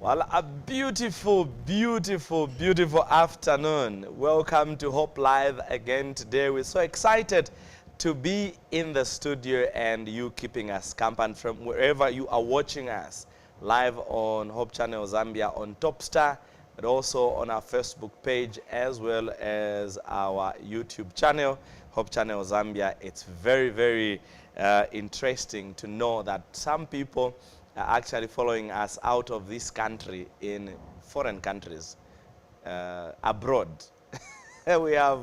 Well, a beautiful, beautiful, beautiful afternoon. Welcome to Hope Live again today. We're so excited to be in the studio and you keeping us company from wherever you are watching us. Live on Hope Channel Zambia on Topstar, but also on our Facebook page as well as our YouTube channel, Hope Channel Zambia. It's very, very interesting to know that some people are actually following us out of this country in foreign countries, abroad. We have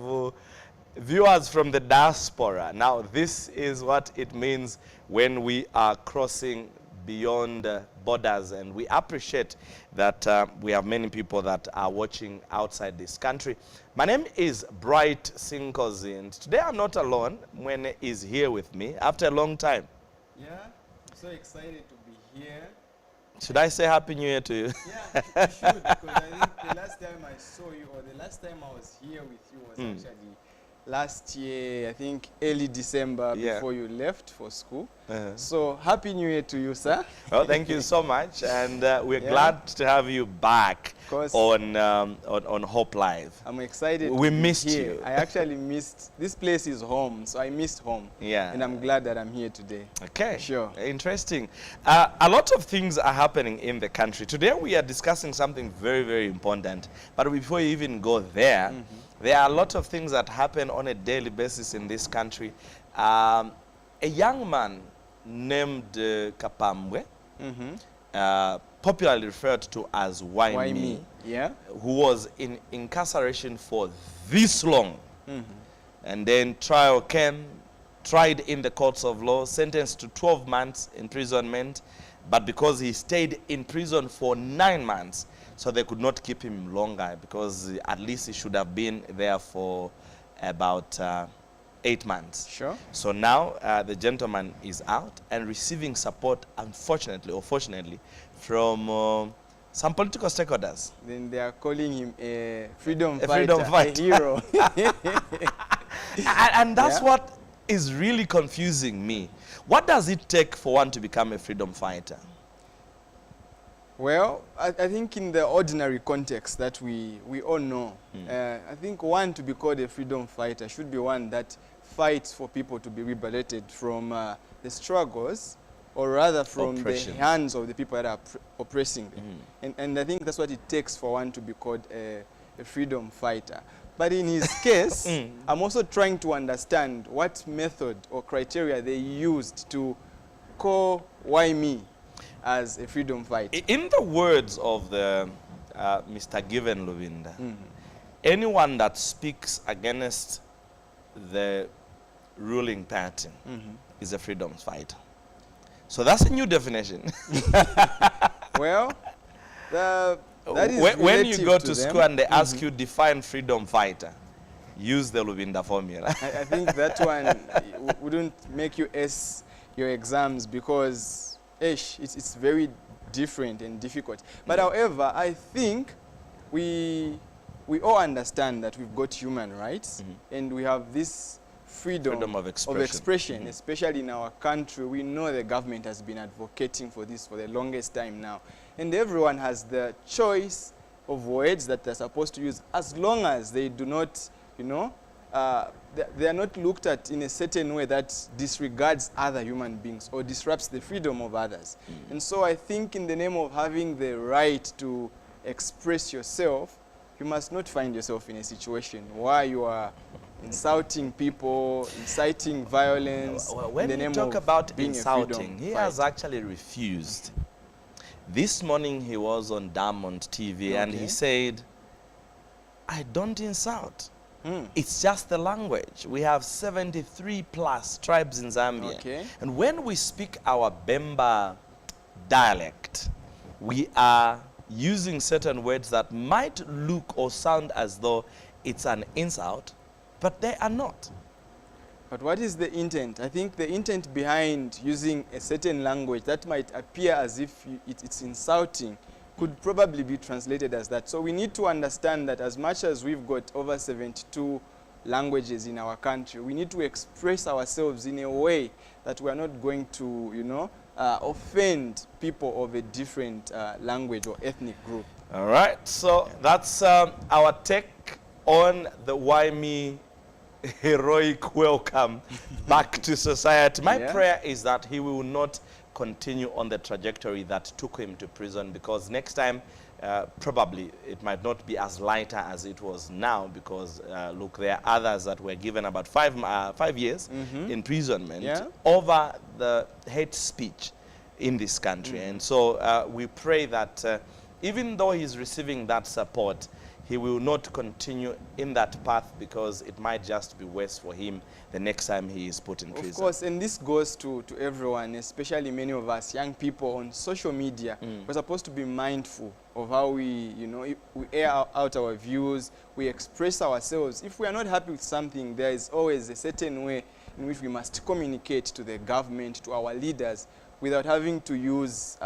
viewers from the diaspora. Now, this is what it means when we are crossing beyond borders, and we appreciate that we have many people that are watching outside this country. My name is Bright Sinkozi, and today I'm not alone. Mwene is here with me after a long time. Yeah, I'm so excited to be here. Should I say Happy New Year to you? Yeah, you should, because I think the last time I saw you, or the last time I was here with you was actually last year, I think early December, before you left for school. So Happy New Year to you, sir. Well, thank you so much, and we're glad to have you back on Hope Live. I'm excited. We missed you. I actually missed, this place is home, so I missed home. Yeah. And I'm glad that I'm here today. Okay. Sure. Interesting. A lot of things are happening in the country. Today we are discussing something very, very important. But before you even go there, there are a lot of things that happen on a daily basis in this country. A young man named Kapambwe, popularly referred to as Why Me, who was in incarceration for this long. And then trial came, tried in the courts of law, sentenced to 12 months imprisonment, but because he stayed in prison for 9 months, so they could not keep him longer, because at least he should have been there for about 8 months. Sure. So now the gentleman is out and receiving support, unfortunately or fortunately, from some political stakeholders. Then they are calling him a freedom fighter, a hero. And that's what is really confusing me. What does it take for one to become a freedom fighter? Well, I think in the ordinary context that we all know, I think one to be called a freedom fighter should be one that fights for people to be liberated from the struggles, or rather from the hands of the people that are oppressing them. And I think that's what it takes for one to be called a freedom fighter. But in his case, I'm also trying to understand what method or criteria they used to call Why Me as a freedom fighter. In the words of the Mr. Given Luvinda, anyone that speaks against the ruling party is a freedom fighter. So that's a new definition. Well, that is when you go to school and they ask you define freedom fighter, use the Luvinda formula. I think that one wouldn't make you ace your exams, because it's very different and difficult. But however, I think we all understand that we've got human rights, and we have this freedom of expression, especially in our country. We know the government has been advocating for this for the longest time now. And everyone has the choice of words that they're supposed to use, as long as they do not, they are not looked at in a certain way that disregards other human beings or disrupts the freedom of others. And so I think in the name of having the right to express yourself, you must not find yourself in a situation where you are insulting people, inciting violence. When you talk about insulting, he has actually refused. This morning he was on Diamond TV and he said, I don't insult. It's just the language. We have 73 plus tribes in Zambia. And when we speak our Bemba dialect, we are using certain words that might look or sound as though it's an insult, but they are not. But what is the intent? I think the intent behind using a certain language that might appear as if it's insulting could probably be translated as that. So we need to understand that as much as we've got over 72 languages in our country, we need to express ourselves in a way that we are not going to, offend people of a different language or ethnic group. All right, so that's our take on the Why Me heroic welcome back to society. My prayer is that he will not continue on the trajectory that took him to prison, because next time probably it might not be as lighter as it was now, because look, there are others that were given about 5 years imprisonment over the hate speech in this country. And so we pray that even though he's receiving that support, he will not continue in that path, because it might just be worse for him the next time he is put in prison. Of course, and this goes to everyone, especially many of us young people on social media. We're supposed to be mindful of how we air out our views, we express ourselves. If we are not happy with something, there is always a certain way in which we must communicate to the government, to our leaders, without having to use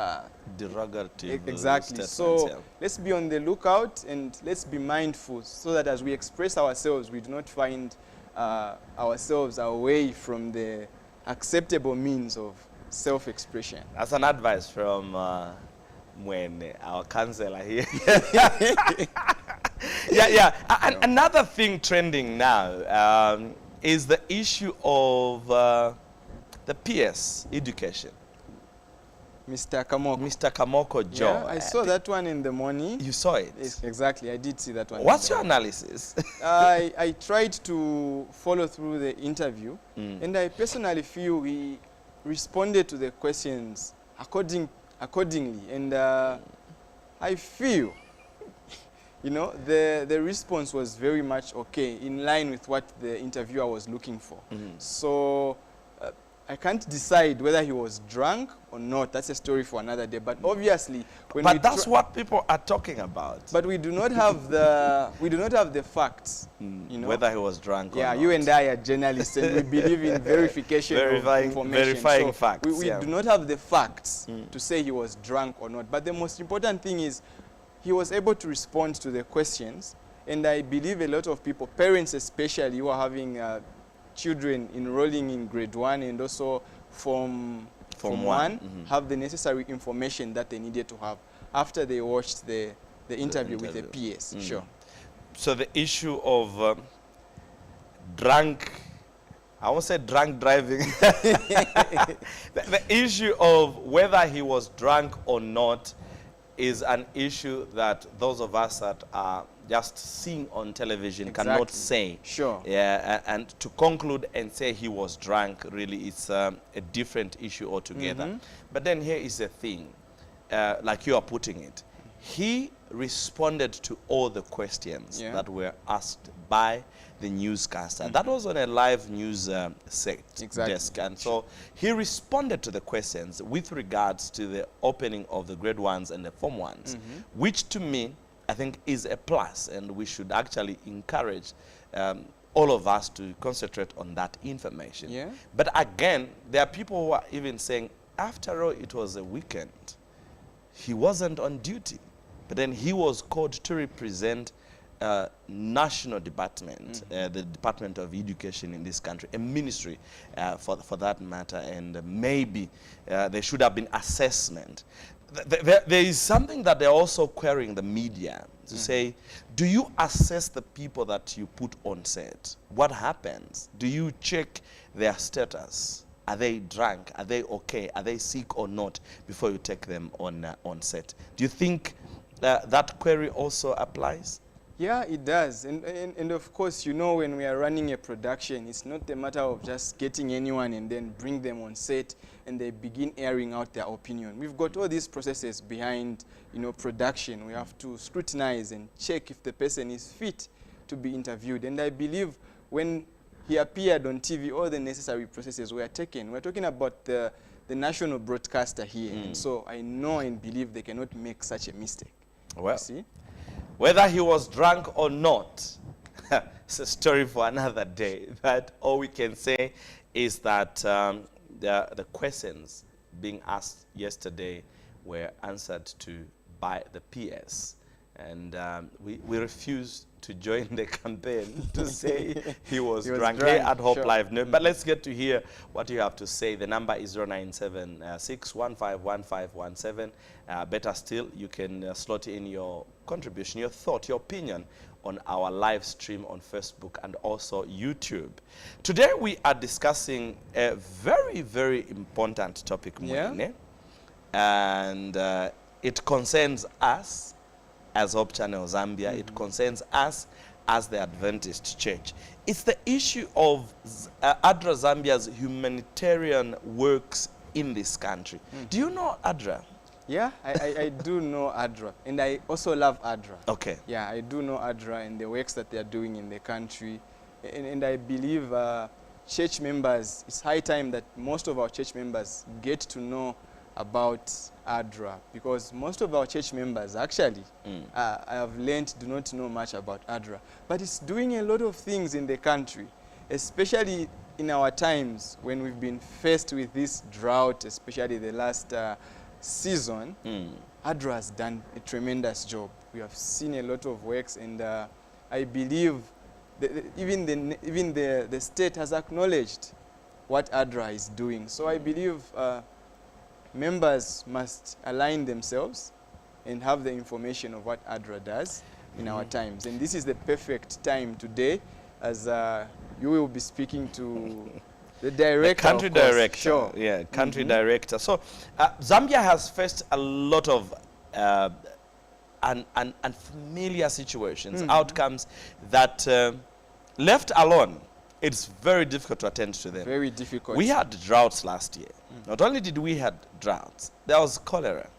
derogatory exactly. So let's be on the lookout, and let's be mindful, so that as we express ourselves, we do not find ourselves away from the acceptable means of self-expression. That's an advice from Mwene, our counselor here. Another thing trending now is the issue of the PS education. Mr. Kamoko. Mr. Kamoko Joe. Yeah, I saw that one in the morning. You saw it? Yes, exactly, I did see that one. What's your analysis? I tried to follow through the interview, and I personally feel he responded to the questions accordingly. And I feel, the response was very much okay, in line with what the interviewer was looking for. So I can't decide whether he was drunk or not. That's a story for another day. But obviously, but that's what people are talking about. But we do not have the facts. Whether he was drunk or not. Yeah, you and I are journalists, and we believe in verification of information. Verifying facts. We do not have the facts to say he was drunk or not. But the most important thing is he was able to respond to the questions. And I believe a lot of people, parents especially, who are having children enrolling in grade 1 and also Form 1, have the necessary information that they needed to have after they watched the interview with the PS. Sure. So the issue of I won't say drunk driving. The issue of whether he was drunk or not is an issue that those of us that are just seeing on television cannot say. Sure. Yeah, and to conclude and say he was drunk, really, it's a different issue altogether. But then here is the thing, like you are putting it. He responded to all the questions that were asked by the newscaster. That was on a live news desk. And so he responded to the questions with regards to the opening of the grade 1s and the Form 1s, which to me, I think is a plus, and we should actually encourage all of us to concentrate on that information. Yeah. But again, there are people who are even saying, after all, it was a weekend. He wasn't on duty, but then he was called to represent national department, the Department of Education in this country, a ministry for that matter, and maybe there should have been assessment. There is something that they're also querying the media to say, do you assess the people that you put on set? What happens? Do you check their status? Are they drunk? Are they okay? Are they sick or not before you take them on set? Do you think that query also applies? Yeah, it does. And of course, when we are running a production, it's not a matter of just getting anyone and then bring them on set and they begin airing out their opinion. We've got all these processes behind, production. We have to scrutinize and check if the person is fit to be interviewed. And I believe when he appeared on TV, all the necessary processes were taken. We're talking about the national broadcaster here. And so I know and believe they cannot make such a mistake. Well, see? Whether he was drunk or not, it's a story for another day. But all we can say is that the questions being asked yesterday were answered to by the PS. And we refuse to join the campaign to say he was He was drunk drunk, here at Hope sure. Live. No, but let's get to hear what you have to say. The number is 097-615-1517. Better still, you can slot in your contribution, your thought, your opinion on our live stream on Facebook and also YouTube. Today we are discussing a very, very important topic, Yeah. Mwene. And it concerns us as Hope Channel Zambia. It concerns us as the Adventist Church. It's the issue of ADRA Zambia's humanitarian works in this country. Do you know ADRA? Yeah, I do know ADRA, and I also love ADRA. Okay. Yeah, I do know ADRA and the works that they are doing in the country. And I believe church members, it's high time that most of our church members get to know about ADRA, because most of our church members actually, I have learned, do not know much about ADRA. But it's doing a lot of things in the country, especially in our times when we've been faced with this drought, especially the last season. ADRA has done a tremendous job. We have seen a lot of works, and I believe even the state has acknowledged what ADRA is doing. So I believe members must align themselves and have the information of what ADRA does in our times. And this is the perfect time today, as you will be speaking to the director, Country of course. director. Sure. Yeah, country director. So Zambia has faced a lot of unfamiliar situations, outcomes that left alone, it's very difficult to attend to them. Very difficult. We had droughts last year. Not only did we had droughts, there was cholera.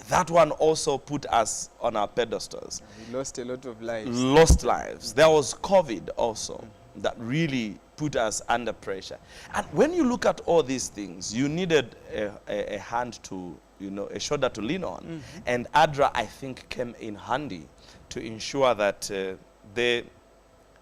That one also put us on our pedestals. We lost a lot of lives. Lost lives. There was COVID also that really put us under pressure. And when you look at all these things, you needed a hand to, a shoulder to lean on. And ADRA, I think, came in handy to ensure that the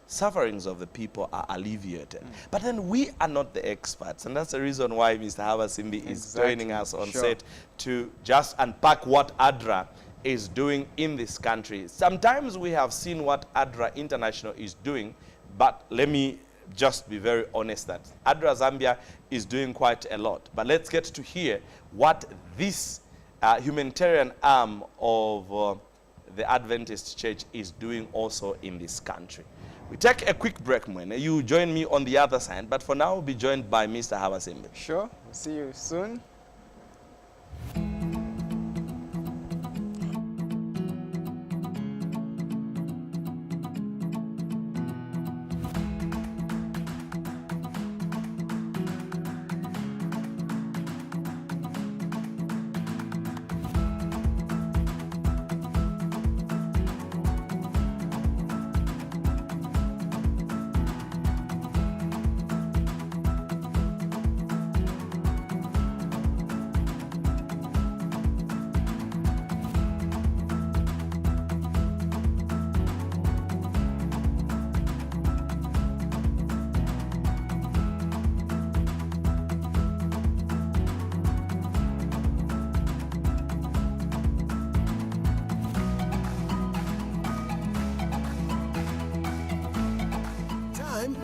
sufferings of the people are alleviated. But then we are not the experts, and that's the reason why Mr. Havasimbi is joining us on set to just unpack what ADRA is doing in this country. Sometimes we have seen what ADRA International is doing, but let me just be very honest that ADRA Zambia is doing quite a lot. But let's get to hear what this humanitarian arm of the Adventist Church is doing also in this country. We take a quick break, Mwene. You join me on the other side, but for now, we'll be joined by Mr. Havasimbi. Sure. See you soon.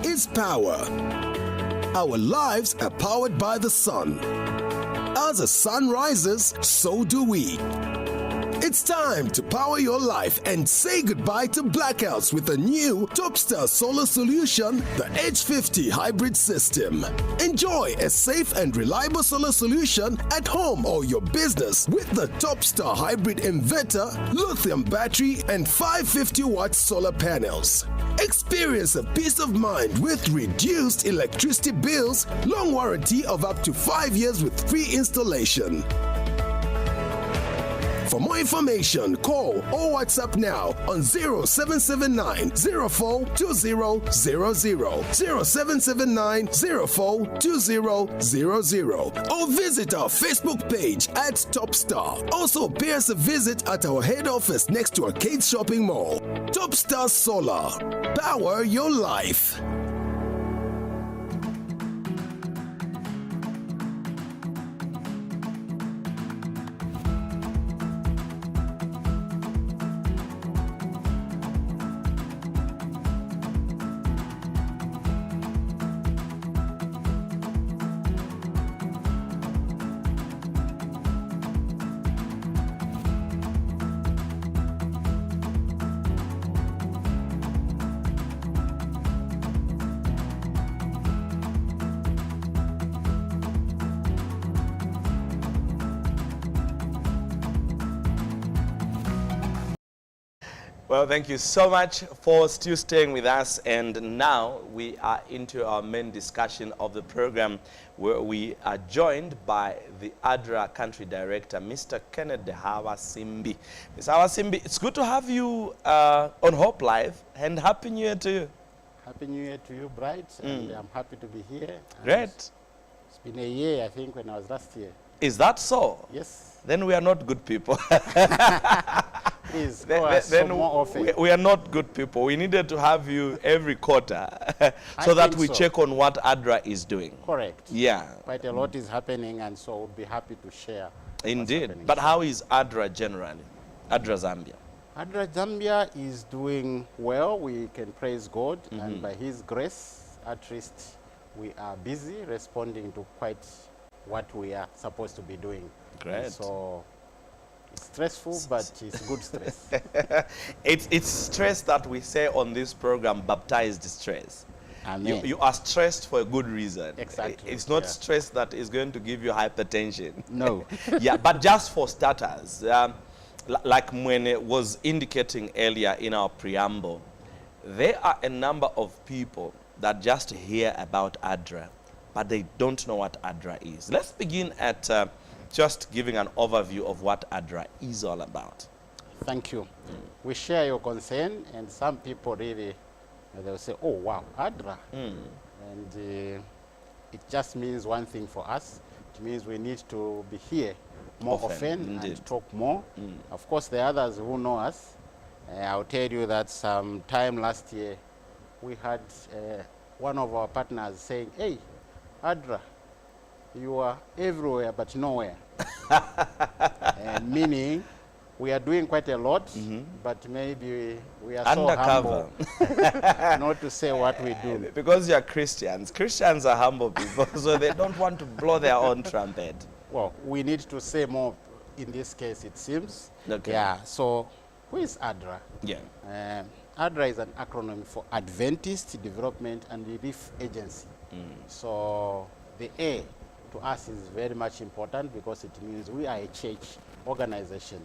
Is power. Our lives are powered by the sun. As the sun rises, so do we. It's time to power your life and say goodbye to blackouts with a new Topstar solar solution, the H50 hybrid system. Enjoy a safe and reliable solar solution at home or your business with the Topstar hybrid inverter, lithium battery, and 550-watt solar panels. Experience a peace of mind with reduced electricity bills, long warranty of up to 5 years with free installation. For more information, call or WhatsApp now on 0779 04 2000, 0779 04 2000, or visit our Facebook page at Topstar. Also, pay us a visit at our head office next to Arcade Shopping Mall. Topstar Solar. Power your life. Well, thank you so much for still staying with us. And now we are into our main discussion of the program, where we are joined by the ADRA Country Director, Mr. Kenneth Hawasimbi. Mr. Hawasimbi, it's good to have you on Hope Live, and Happy New Year to you. Happy New Year to you, Bright, and I'm happy to be here. And Great. It's been a year, I think, when I was last year. Is that so? Yes. Then we are not good people. Please, go us some more often. We are not good people. We needed to have you every quarter so that we check on what ADRA is doing. Correct. Yeah. Quite a lot is happening, and so we'll be happy to share. Indeed. But how is ADRA generally? ADRA Zambia? ADRA Zambia is doing well. We can praise God, and by His grace, at least we are busy responding to quite what we are supposed to be doing. Great. And so it's stressful, but it's good stress. It's stress that we say on this program, baptized stress. Amen. You are stressed for a good reason. Exactly. It's not Yeah. stress that is going to give you hypertension. No. Yeah, but just for starters, like when it was indicating earlier in our preamble, there are a number of people that just hear about ADRA, but they don't know what ADRA is. Let's begin at just giving an overview of what ADRA is all about. Thank you. We share your concern, and some people really, they'll say, oh, wow, ADRA. And it just means one thing for us. It means we need to be here more often Indeed. and talk more. Of course, the others who know us, I'll tell you that some time last year, we had one of our partners saying, hey, ADRA, you are everywhere but nowhere. Meaning, we are doing quite a lot, but maybe we are Undercover. so humble not to say what we do. Because you are Christians. Christians are humble people, so they don't want to blow their own trumpet. Well, we need to say more in this case, it seems. Okay. Yeah, so who is ADRA? Yeah. ADRA is an acronym for Adventist Development and Relief Agency. So the A to us is very much important because it means we are a church organization.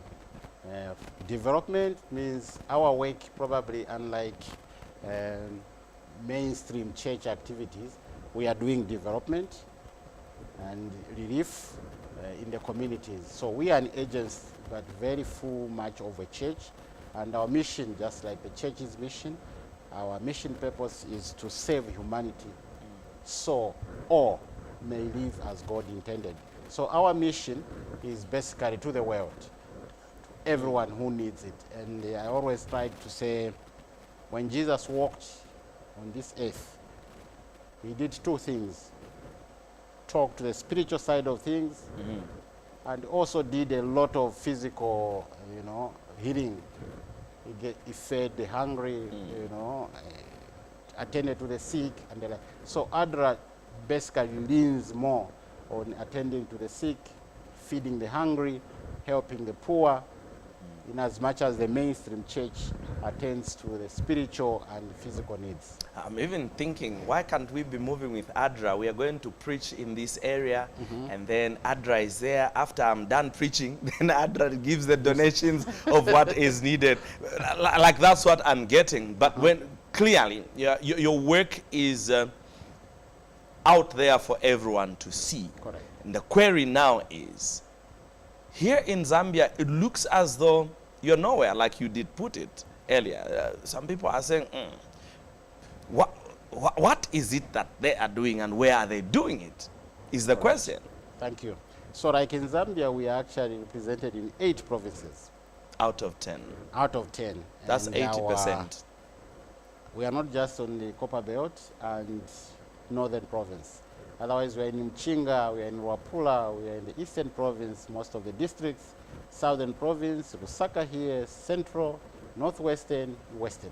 Development means our work, probably unlike mainstream church activities, we are doing development and relief in the communities. So we are an agency, but very full much of a church. And our mission, just like the church's mission, our mission purpose is to save humanity so all may live as God intended. So our mission is basically to the world, to everyone who needs it. And I always try to say, when Jesus walked on this earth, he did two things. Talk to the spiritual side of things, and also did a lot of physical, healing. He fed the hungry, attended to the sick, and the like. So ADRA basically leans more on attending to the sick, feeding the hungry, helping the poor, in as much as the mainstream church attends to the spiritual and physical needs. I'm even thinking, why can't we be moving with ADRA? We are going to preach in this area, and then ADRA is there. After I'm done preaching, then ADRA gives the donations of what is needed. Like that's what I'm getting. But when clearly your work is out there for everyone to see. Correct. And the query now is, here in Zambia, it looks as though you're nowhere, like you did put it earlier. Some people are saying, what is it that they are doing and where are they doing it, is the question. Thank you. So like in Zambia, we are actually represented in 8 provinces. Out of 10. Out of 10. That's And 80%. we are not just on the Copper Belt and Northern Province. Otherwise, we are in Mchinga, we are in Wapula, we are in the Eastern Province, most of the districts, Southern Province, Lusaka here, Central, Northwestern, Western.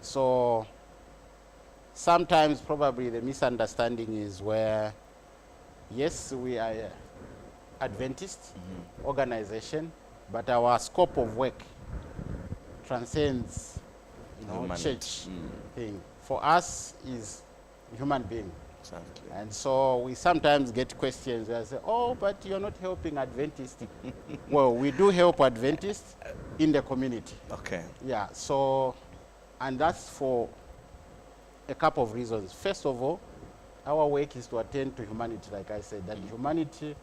So sometimes probably the misunderstanding is where, yes, we are an Adventist organization, but our scope of work transcends, Humanity. church thing. For us is human being. Exactly. And so we sometimes get questions where I say, oh, but you're not helping Adventists. Well, we do help Adventists in the community. Okay. Yeah, so, and that's for a couple of reasons. First of all, our work is to attend to humanity, like I said, that humanity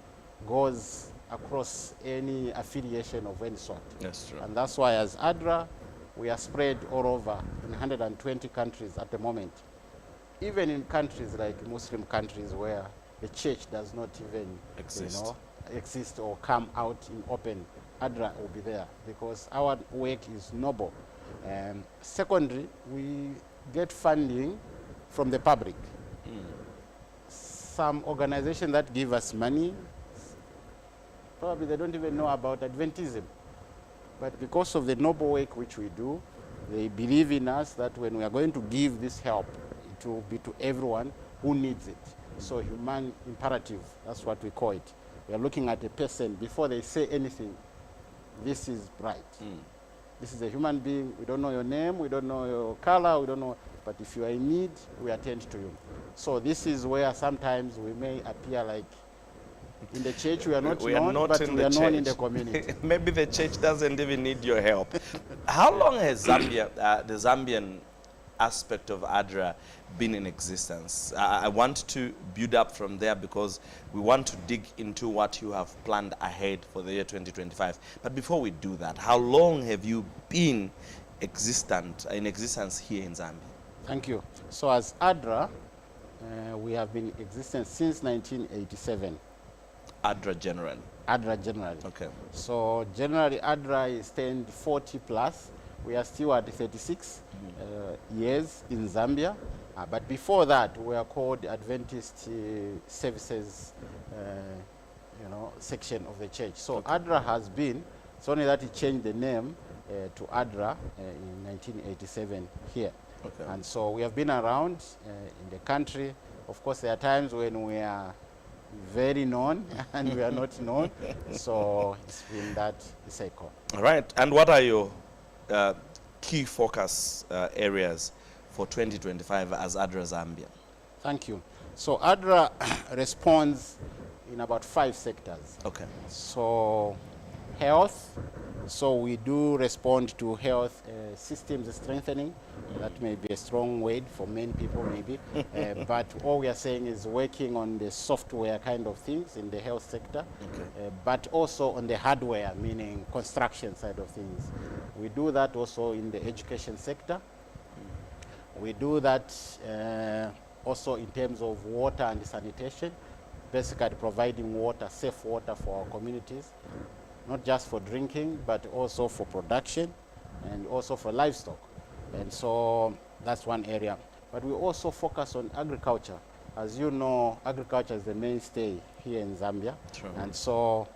goes across any affiliation of any sort. That's true. And that's why as ADRA, we are spread all over in 120 countries at the moment. Even in countries like Muslim countries where the church does not even exist or come out in open, ADRA will be there because our work is noble. Secondly, we get funding from the public. Some organizations that give us money, probably they don't even know about Adventism. But because of the noble work which we do, they believe in us that when we are going to give this help, it will be to everyone who needs it. So human imperative, that's what we call it. We are looking at a person before they say anything. This is right. This is a human being. We don't know your name, we don't know your color, we don't know, but if you are in need, we attend to you. So this is where sometimes we may appear like in the church we are not known, but we are known in the community. Maybe the church doesn't even need your help. How long has Zambia, the Zambian aspect of ADRA been in existence? I want to build up from there because we want to dig into what you have planned ahead for the year 2025. But before we do that, how long have you been in existence here in Zambia? Thank you. So as ADRA, we have been in existence since 1987. ADRA generally? ADRA generally. Okay. So generally ADRA is 40 plus. We are still at 36 years in Zambia. But before that, we are called Adventist Services section of the church. So ADRA has been, it's only that it changed the name to ADRA in 1987 here. Okay. And so we have been around in the country. Of course, there are times when we are very known and we are not known. So it's been that cycle. All right. And what are your key focus areas for 2025 as ADRA Zambia? Thank you. So ADRA responds in about 5 sectors. Okay. So health, so we do respond to health systems strengthening. That may be a strong word for many people maybe, but all we are saying is working on the software kind of things in the health sector, but also on the hardware, meaning construction side of things. We do that also in the education sector. We do that also in terms of water and sanitation, basically providing water, safe water for our communities, not just for drinking, but also for production and also for livestock. And so that's one area. But we also focus on agriculture. As you know, agriculture is the mainstay here in Zambia. True. And so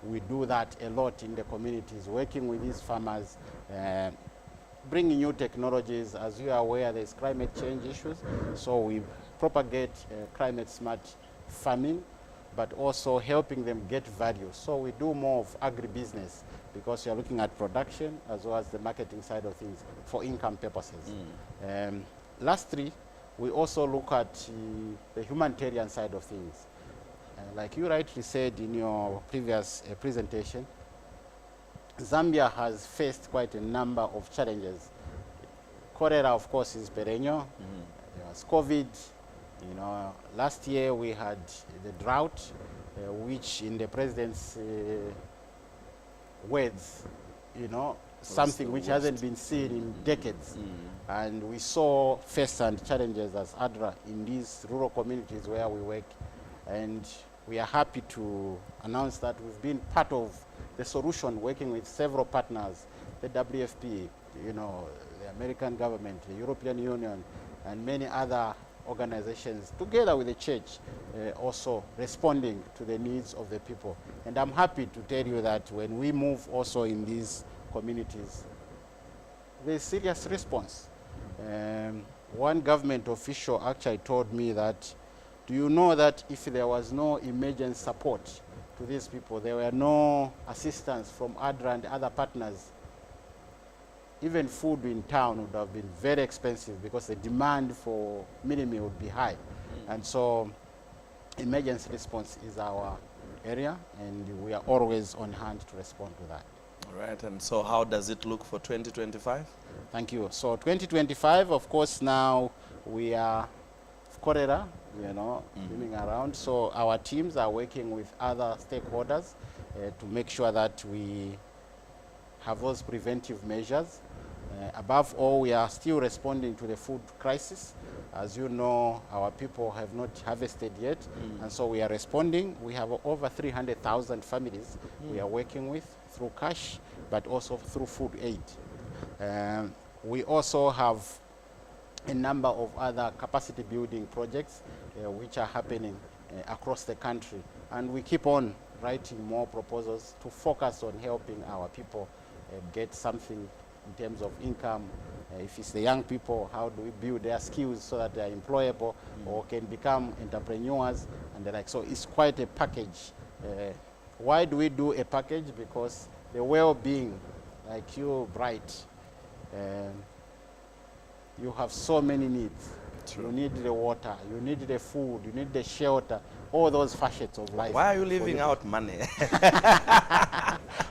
we do that a lot in the communities, working with these farmers, bringing new technologies. As you are aware, there's climate change issues. So we propagate climate smart farming, but also helping them get value. So we do more of agribusiness because you're looking at production as well as the marketing side of things for income purposes. Lastly, we also look at the humanitarian side of things. Like you rightly said in your previous presentation, Zambia has faced quite a number of challenges. Cholera, of course, is perennial. There was COVID. Last year we had the drought, which in the president's words, something which hasn't been seen in decades. And we saw first-hand challenges as ADRA in these rural communities where we work. And we are happy to announce that we've been part of the solution, working with several partners, the WFP, the American government, the European Union, and many other organizations, together with the church, also responding to the needs of the people. And I'm happy to tell you that when we move also in these communities, there's serious response. One government official actually told me that, do you know that if there was no emergency support to these people, there were no assistance from ADRA and other partners, even food in town would have been very expensive because the demand for mini-meal would be high. And so emergency response is our area, and we are always on hand to respond to that. All right, and so how does it look for 2025? Thank you. So 2025, of course, now we are cholera, swimming around. So our teams are working with other stakeholders to make sure that we have those preventive measures. Above all, we are still responding to the food crisis. As you know, our people have not harvested yet, and so we are responding. We have over 300,000 families we are working with through cash, but also through food aid. We also have a number of other capacity building projects which are happening across the country, and we keep on writing more proposals to focus on helping our people get something in terms of income. If it's the young people, how do we build their skills so that they are employable or can become entrepreneurs and the like. So it's quite a package. Why do we do a package? Because the well-being, like you, Bright, you have so many needs. True. You need the water, you need the food, you need the shelter, all those facets of life. Why are you leaving out money?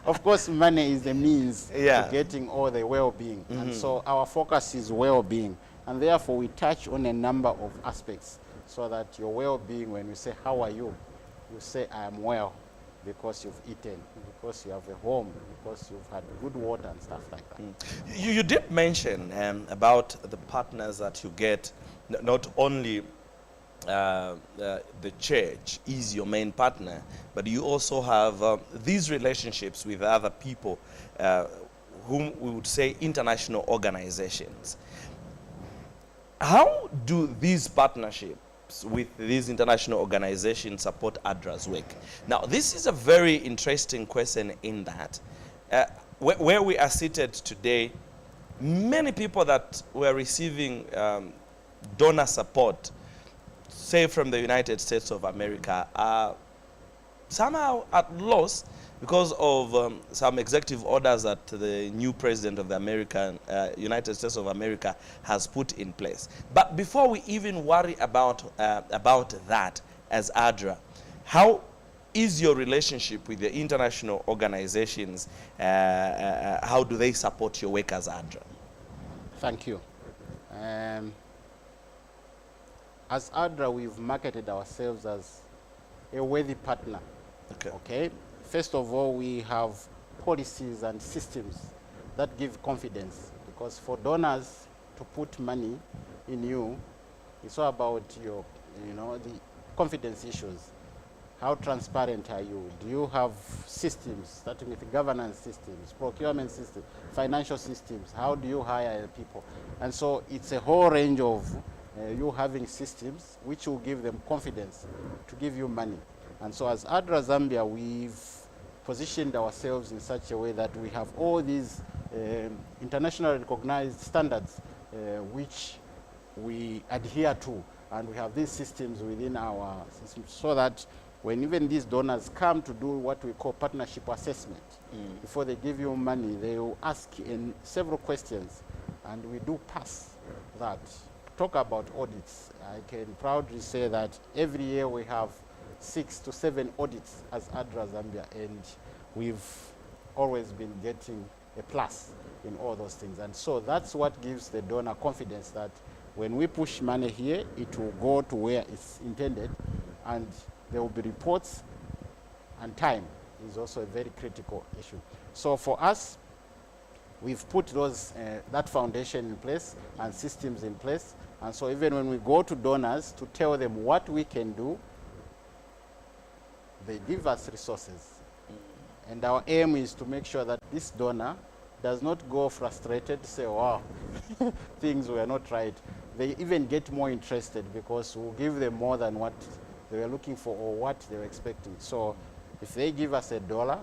Of course, money is the means to getting all the well-being. And so our focus is well-being. And therefore, we touch on a number of aspects so that your well-being, when you say, how are you? You say, I am well, because you've eaten, because you have a home, because you've had good water and stuff like that. You did mention about the partners that you get, not only the church is your main partner, but you also have these relationships with other people whom we would say international organizations. How do these partnerships with these international organizations support ADRA's work? Now, this is a very interesting question in that where we are seated today, many people that were receiving donor support, say from the United States of America, are somehow at loss because of some executive orders that the new president of the United States of America has put in place. But before we even worry about that as ADRA, how is your relationship with the international organizations? How do they support your work as ADRA? Thank you. As ADRA, we've marketed ourselves as a worthy partner. Okay. First of all, we have policies and systems that give confidence, because for donors to put money in you, it's all about your, the confidence issues. How transparent are you? Do you have systems, starting with governance systems, procurement systems, financial systems? How do you hire people? And so it's a whole range of you having systems which will give them confidence to give you money. And so as ADRA Zambia, we've positioned ourselves in such a way that we have all these internationally recognized standards which we adhere to. And we have these systems within our systems so that when even these donors come to do what we call partnership assessment, before they give you money, they will ask in several questions, and we do pass that. Talk about audits. I can proudly say that every year we have 6 to 7 audits as ADRA Zambia, and we've always been getting a plus in all those things. And so that's what gives the donor confidence that when we push money here, it will go to where it's intended, and there will be reports, and time is also a very critical issue. So for us, we've put those that foundation in place and systems in place. And so even when we go to donors to tell them what we can do, they give us resources. And our aim is to make sure that this donor does not go frustrated to say, wow, things were not right. They even get more interested because we'll give them more than what they were looking for or what they were expecting. So if they give us $1,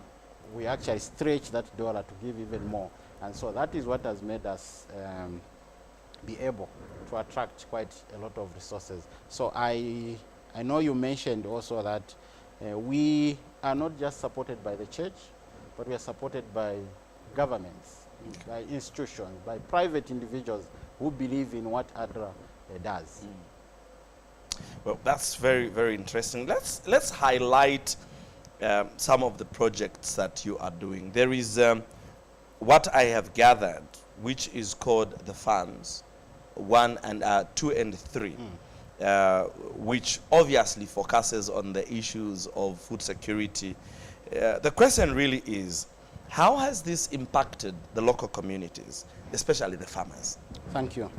we actually stretch that dollar to give even more. And so that is what has made us be able to attract quite a lot of resources. So I know you mentioned also that we are not just supported by the church, but we are supported by governments, by institutions, by private individuals who believe in what ADRA does. Well, that's very, very interesting. Let's highlight some of the projects that you are doing. There is what I have gathered, which is called the funds 1 and 2 and 3, which obviously focuses on the issues of food security. The question really is, how has this impacted the local communities, especially the farmers? Thank you.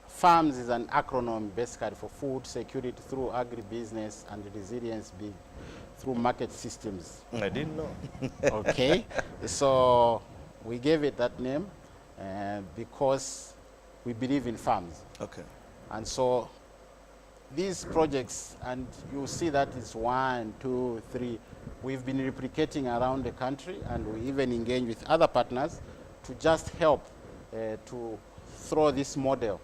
FARMS is an acronym basically for food security through agribusiness and resilience through market systems. I didn't know. Okay, so we gave it that name because we believe in farms. Okay. And so these projects, and you see that is 1, 2, 3, we've been replicating around the country, and we even engage with other partners to just help to throw this model.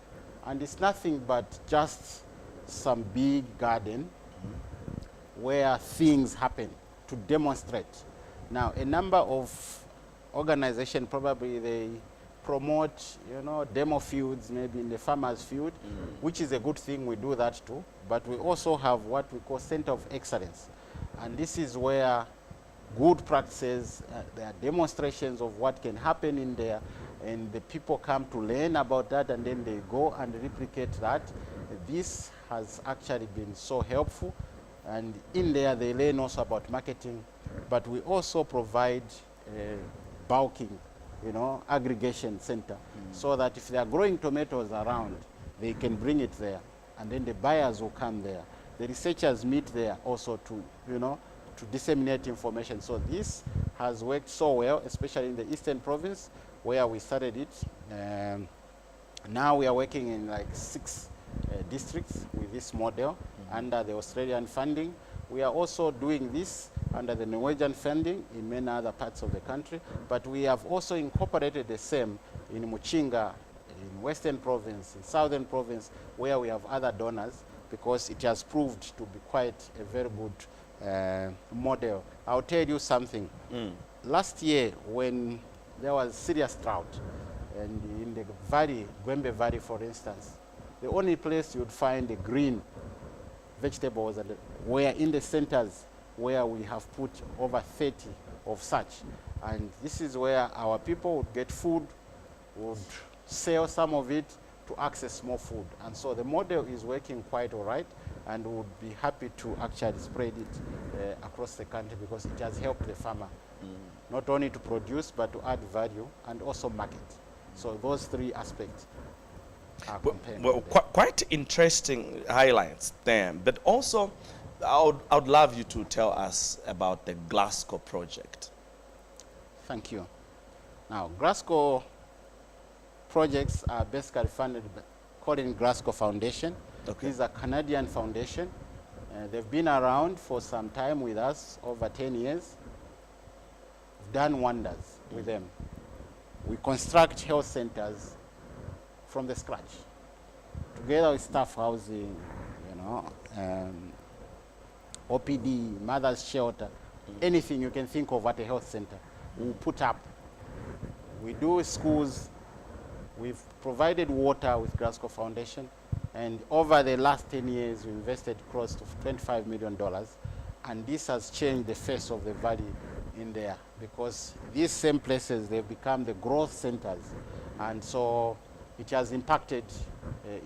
And it's nothing but just some big garden where things happen to demonstrate. Now, a number of organizations probably they promote, you know, demo fields, maybe in the farmer's field, which is a good thing. We do that too. But we also have what we call Center of Excellence. And this is where good practices, there are demonstrations of what can happen in there, and the people come to learn about that, and then they go and replicate that. This has actually been so helpful. And in there, they learn also about marketing, but we also provide bulking, you know, aggregation center, so that if they are growing tomatoes around, they can bring it there, and then the buyers will come there. The researchers meet there also to, you know, to disseminate information. So this has worked so well, especially in the Eastern Province, where we started it. Now we are working in like 6 districts with this model under the Australian funding. We are also doing this under the Norwegian funding in many other parts of the country, but we have also incorporated the same in Muchinga, in Western Province, in Southern Province, where we have other donors, because it has proved to be quite a very good model. I'll tell you something. Last year, when there was serious drought, and in the valley, Gwembe Valley, for instance, the only place you'd find the green vegetables were in the centers where we have put over 30 of such. And this is where our people would get food, would sell some of it to access more food. And so the model is working quite all right, and we would be happy to actually spread it across the country, because it has helped the farmer not only to produce but to add value and also market. So those 3 aspects are compared. Well, quite interesting highlights there. But also, I would love you to tell us about the Glasgow project. Thank you. Now, Glasgow projects are basically funded by Colin Glasgow Foundation. Okay. This is a Canadian foundation. They've been around for some time with us, over 10 years. We've done wonders with them. We construct health centers from the scratch, together with staff housing, you know, OPD, mother's shelter, anything you can think of at a health center, we put up. We do schools. We've provided water with Glasgow Foundation, and over the last 10 years, we invested close to $25 million, and this has changed the face of the valley in there, because these same places, they've become the growth centers, and so it has impacted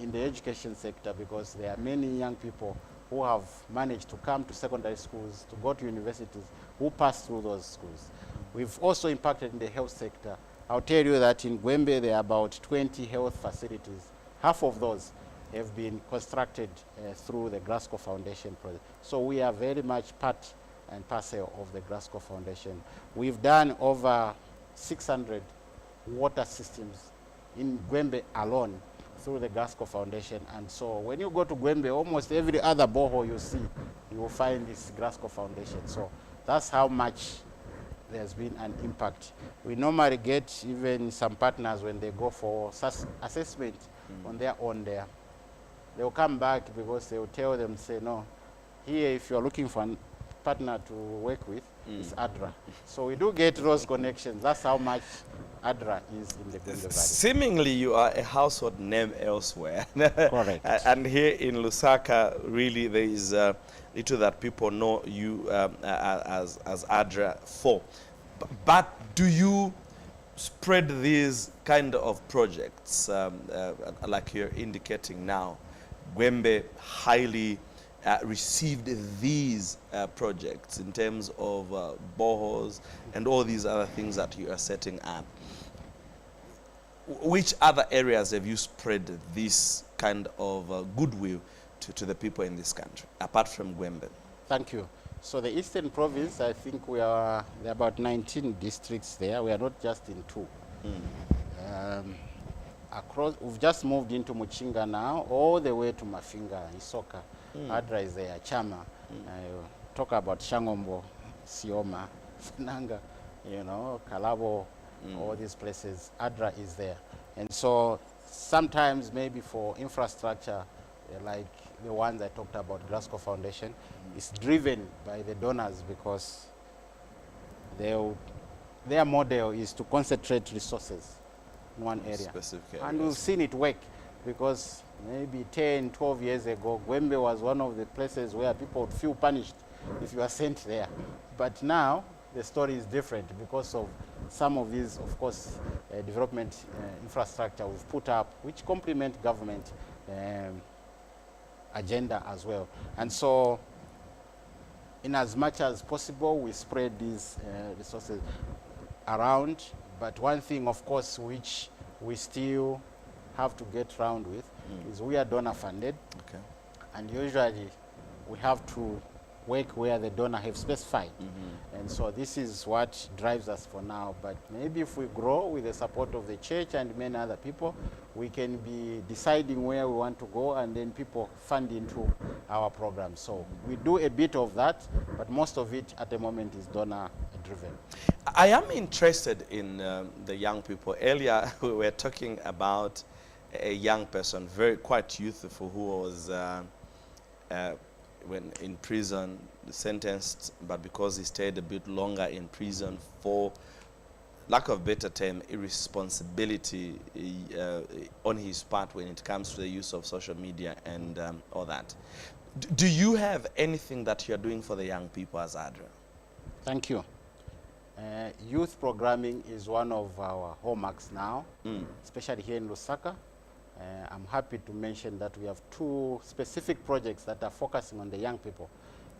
in the education sector, because there are many young people who have managed to come to secondary schools, to go to universities, who pass through those schools. We've also impacted in the health sector. I'll tell you that in Gwembe, there are about 20 health facilities. Half of those have been constructed through the Glasgow Foundation project. So we are very much part and parcel of the Glasgow Foundation. We've done over 600 water systems in Gwembe alone through the Glasgow Foundation. And so when you go to Gwembe, almost every other borehole you see, you will find this Glasgow Foundation. So that's how much there's been an impact. We normally get even some partners when they go for assessment on their own there. They'll come back because they'll tell them, say, no, here if you're looking for a partner to work with, is ADRA. So we do get those connections. That's how much ADRA is in the Gwembe Valley. Seemingly, you are a household name elsewhere. Correct. And here in Lusaka, really, there is little that people know you as ADRA for. But do you spread these kind of projects, like you're indicating now? Gwembe highly received these projects in terms of boreholes and all these other things that you are setting up. Which other areas have you spread this kind of goodwill to the people in this country, apart from Gwembe? Thank you. So the Eastern Province, I think there are about 19 districts there. We are not just in 2. We've just moved into Muchinga now, all the way to Mafinga, Isoka. ADRA is there, Chama. Talk about Shangombo, Sioma, Funanga, Kalabo, all these places. ADRA is there. And so sometimes maybe for infrastructure, like the ones I talked about, Glasgow Foundation, is driven by the donors because their model is to concentrate resources in one area. Specific And we've seen it work because maybe 10, 12 years ago, Gwembe was one of the places where people would feel punished if you are sent there. But now the story is different because of some of these, of course, development infrastructure we've put up, which complement government agenda as well. And so in as much as possible, we spread these resources around. But one thing, of course, which we still have to get around with is we are donor funded. Okay. And usually we have to work where the donor have specified. And so this is what drives us for now. But maybe if we grow with the support of the church and many other people, we can be deciding where we want to go and then people fund into our program. So we do a bit of that, but most of it at the moment is donor driven. I am interested in the young people. Earlier we were talking about a young person, quite youthful, who was when in prison, sentenced, but because he stayed a bit longer in prison for, lack of better term, irresponsibility on his part when it comes to the use of social media and all that. Do you have anything that you're doing for the young people as ADRA? Thank you. Youth programming is one of our hallmarks now, especially here in Lusaka. I'm happy to mention that we have 2 specific projects that are focusing on the young people.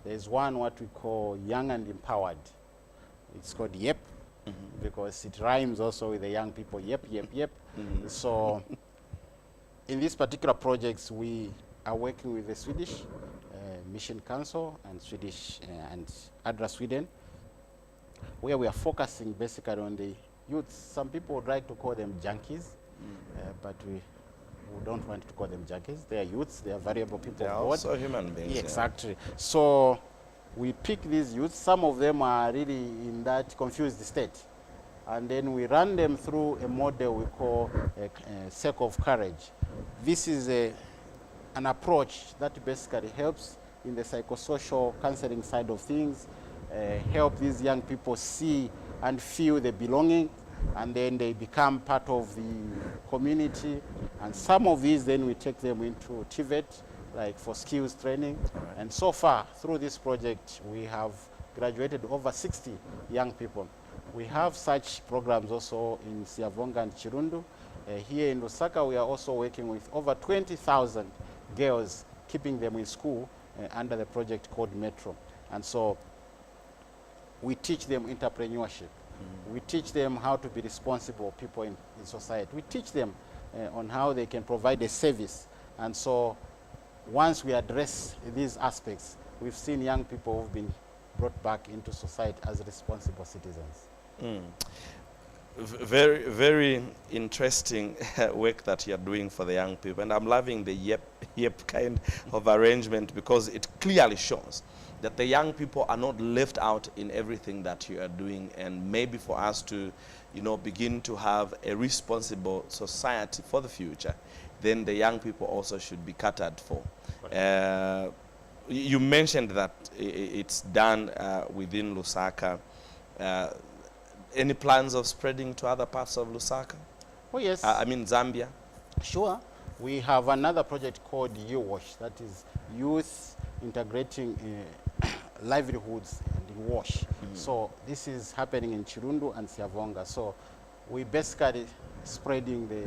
There's one what we call Young and Empowered. It's called YEP, because it rhymes also with the young people, yep, yep, yep. So in these particular projects, we are working with the Swedish Mission Council and Swedish and ADRA Sweden, where we are focusing basically on the youth. Some people would like to call them junkies, but we don't want to call them junkies. They are youths, they are variable people. They are also human beings. Yeah, exactly. So we pick these youths. Some of them are really in that confused state. And then we run them through a model we call a circle of courage. This is an approach that basically helps in the psychosocial counseling side of things, help these young people see and feel the belonging, and then they become part of the community. And some of these then we take them into TVET, like for skills training. And so far through this project we have graduated over 60 young people. We have such programs also in Siavonga and Chirundu. Here in Lusaka we are also working with over 20,000 girls, keeping them in school under the project called Metro. And so we teach them entrepreneurship. We teach them how to be responsible people in society. We teach them on how they can provide a service. And so once we address these aspects, we've seen young people who've been brought back into society as responsible citizens. Very, very interesting work that you're doing for the young people. And I'm loving the yep kind of arrangement, because it clearly shows that the young people are not left out in everything that you are doing. And maybe for us to, begin to have a responsible society for the future, then the young people also should be catered for. you mentioned that it's done within Lusaka. Any plans of spreading to other parts of Lusaka? Oh, yes. I mean Zambia. Sure. We have another project called U-Wash, that is youth integrating livelihoods and wash. So this is happening in Chirundu and Siavonga. So we basically spreading the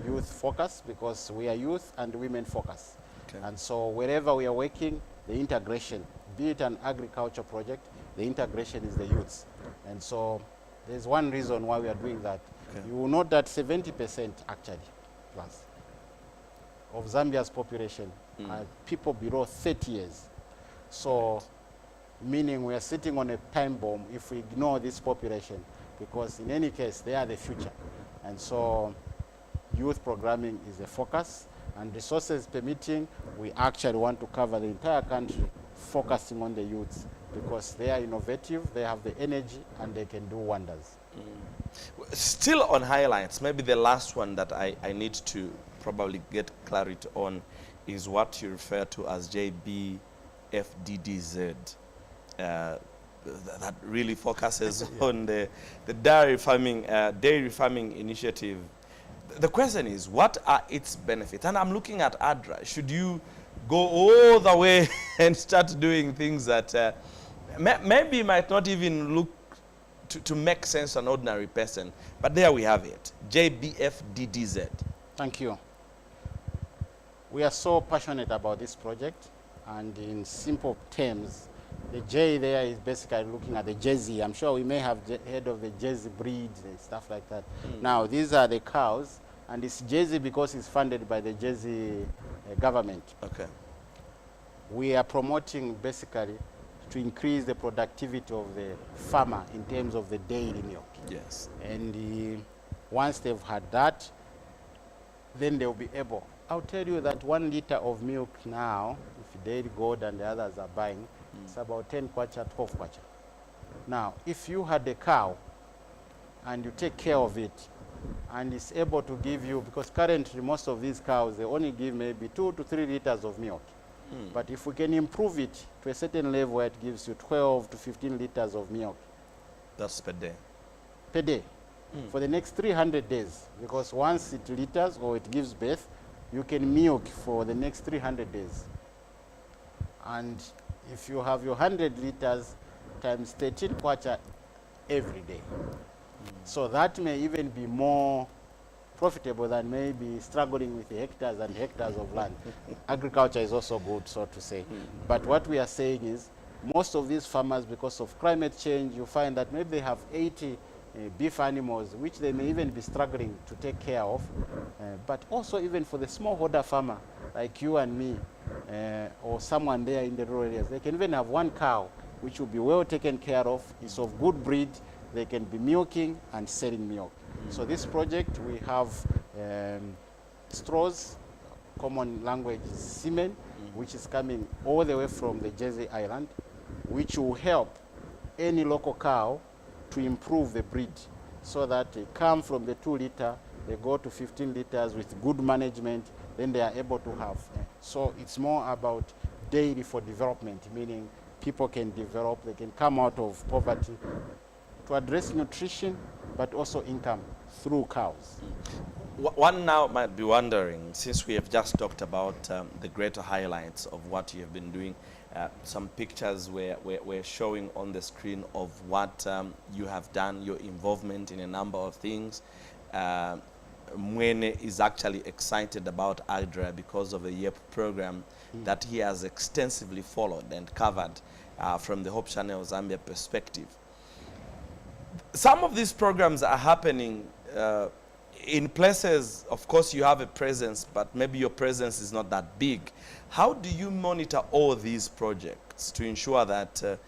youth focus because we are youth and women focus. Okay. And so wherever we are working, the integration, be it an agriculture project, the integration is the youths. And so there's one reason why we are doing that. Okay. You will note that 70% actually plus of Zambia's population are people below 30 years. So meaning we are sitting on a time bomb if we ignore this population, because in any case they are the future. And so youth programming is a focus, and resources permitting, we actually want to cover the entire country focusing on the youths because they are innovative, they have the energy, and they can do wonders. Still on highlights, maybe the last one that I need to probably get clarity on is what you refer to as JBFDDZ. That really focuses on the dairy farming initiative. The question is, what are its benefits? And I'm looking at ADRA. Should you go all the way and start doing things that maybe might not even look to make sense to an ordinary person? But there we have it, JBFDDZ. Thank you. We are so passionate about this project, and in simple terms, the J there is basically looking at the Jersey. I'm sure we may have heard of the Jersey breeds and stuff like that. Now, these are the cows, and it's Jersey because it's funded by the Jersey government. Okay. We are promoting basically to increase the productivity of the farmer in terms of the dairy milk. Yes. And once they've had that, then they'll be able. I'll tell you that 1 liter of milk now, if Dairy Gold and the others are buying, it's about 10 kwacha, 12 kwacha. Now, if you had a cow and you take care of it, and it's able to give you, because currently most of these cows, they only give maybe 2 to 3 liters of milk. But if we can improve it to a certain level where it gives you 12 to 15 liters of milk. That's per day. Per day. For the next 300 days. Because once it litters or it gives birth, you can milk for the next 300 days. And if you have your 100 liters times 13 kwacha every day. So that may even be more profitable than maybe struggling with hectares and hectares of land. Agriculture is also good, so to say. But what we are saying is, most of these farmers, because of climate change, you find that maybe they have 80 beef animals, which they may even be struggling to take care of. But also even for the smallholder farmer, like you and me, or someone there in the rural areas, they can even have 1 cow, which will be well taken care of, is of good breed, they can be milking and selling milk. So this project, we have straws, common language is semen, which is coming all the way from the Jersey Island, which will help any local cow to improve the breed so that they come from the 2 liter, they go to 15 liters with good management, then they are able to have. So it's more about dairy for development, meaning people can develop, they can come out of poverty to address nutrition, but also income through cows. One now might be wondering, since we have just talked about the greater highlights of what you have been doing, some pictures we're showing on the screen of what you have done, your involvement in a number of things. Mwene is actually excited about ADRA because of the YEP program that he has extensively followed and covered from the Hope Channel Zambia perspective. Some of these programs are happening in places, of course, you have a presence, but maybe your presence is not that big. How do you monitor all these projects to ensure that,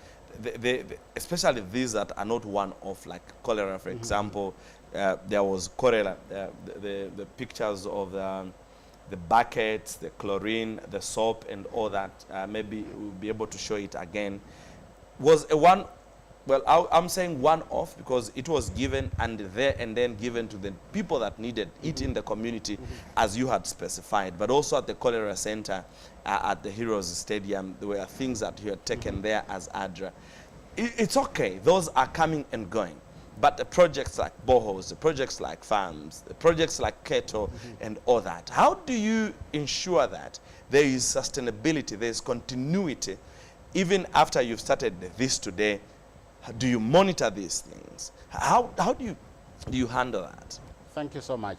especially these that are not one-off, like cholera, for example, there was cholera, the pictures of the buckets, the chlorine, the soap, and all that, maybe we'll be able to show it again, was a Well, I'm saying one-off because it was given and then given to the people that needed it in the community, as you had specified. But also at the Cholera Center, at the Heroes Stadium, there were things that you had taken there as ADRA. It's okay. Those are coming and going. But the projects like boreholes, the projects like farms, the projects like Keto and all that, how do you ensure that there is sustainability, there is continuity, even after you've started this today? Do you monitor these things? How do you handle that? Thank you so much.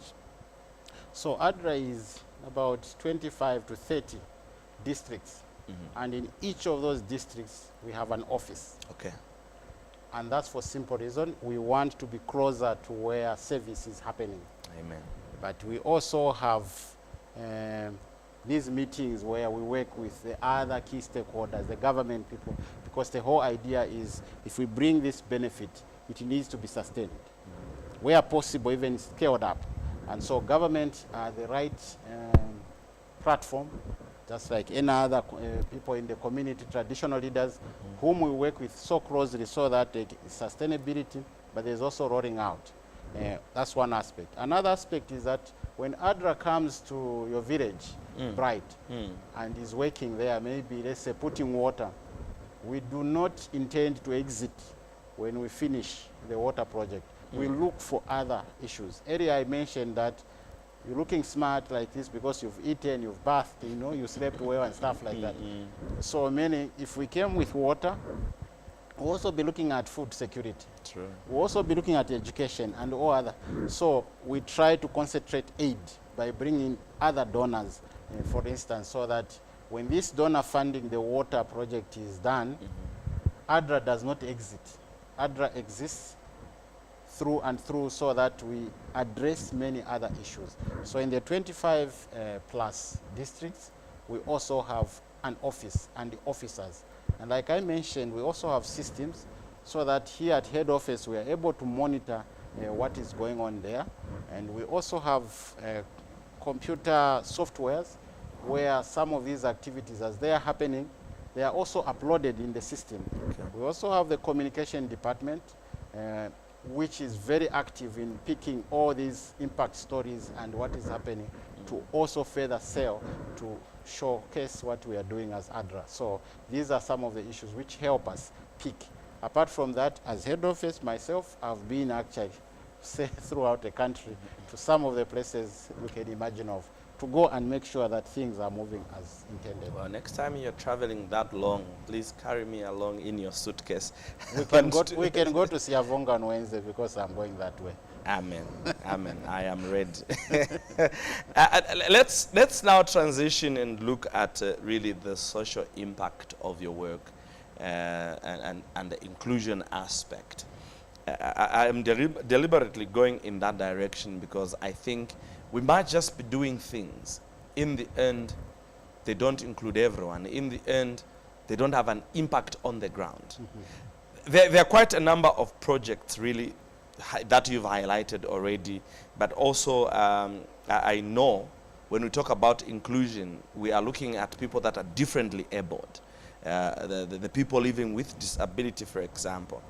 So ADRA is about 25 to 30 districts. And in each of those districts, we have an office. Okay. And that's for simple reason. We want to be closer to where service is happening. Amen. But we also have these meetings where we work with the other key stakeholders, the government people, because the whole idea is if we bring this benefit, it needs to be sustained. Where possible, even scaled up. And so government are the right platform, just like any other people in the community, traditional leaders, whom we work with so closely so that sustainability, but there's also rolling out. That's one aspect. Another aspect is that when ADRA comes to your village, Bright, and is working there, maybe let's say putting water, we do not intend to exit when we finish the water project. We look for other issues. Earlier I mentioned that you're looking smart like this because you've eaten, you've bathed, you know, you slept well and stuff like that. So if we came with water, we'll also be looking at food security. True. We'll also be looking at education and all other. So we try to concentrate aid by bringing other donors, for instance, so that when this donor funding the water project is done, ADRA does not exit. ADRA exists through and through so that we address many other issues. So in the 25 plus districts, we also have an office and the officers. And like I mentioned, we also have systems so that here at head office, we are able to monitor what is going on there. And we also have computer softwares where some of these activities, as they are happening, they are also uploaded in the system. Okay. We also have the communication department, which is very active in picking all these impact stories and what is happening to also further sell to showcase what we are doing as ADRA. So these are some of the issues which help us pick. Apart from that, as head office myself, I've been actually throughout the country to some of the places we can imagine of, to go and make sure that things are moving as intended. Well, next time you're traveling that long, please carry me along in your suitcase. We can go to Siavonga on Wednesday because I'm going that way. Amen. Amen. I am ready. Let's now transition and look at really the social impact of your work and the inclusion aspect. I am deliberately going in that direction because I think we might just be doing things. In the end, they don't include everyone. In the end, they don't have an impact on the ground. There are quite a number of projects really that you've highlighted already, but also I know when we talk about inclusion, we are looking at people that are differently abled, the people living with disability, for example.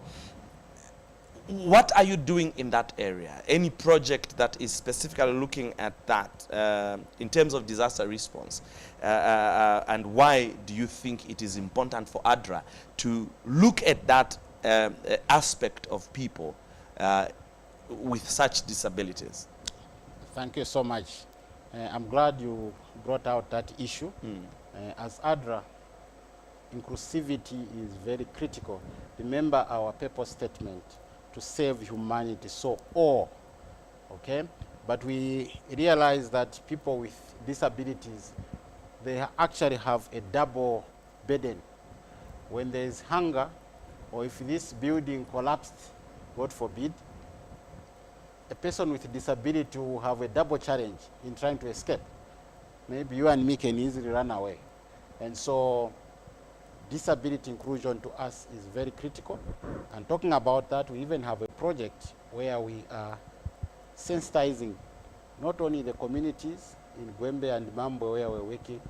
What are you doing in that area? Any project that is specifically looking at that in terms of disaster response? And why do you think it is important for ADRA to look at that aspect of people with such disabilities? Thank you so much. I'm glad you brought out that issue. As ADRA, inclusivity is very critical. Remember our purpose statement, to save humanity, so all, okay? But we realize that people with disabilities, they actually have a double burden. When there is hunger, or if this building collapsed, God forbid, a person with disability will have a double challenge in trying to escape. Maybe you and me can easily run away. And so disability inclusion to us is very critical. And talking about that, we even have a project where we are sensitizing not only the communities in Gwembe and Mambo where we're working,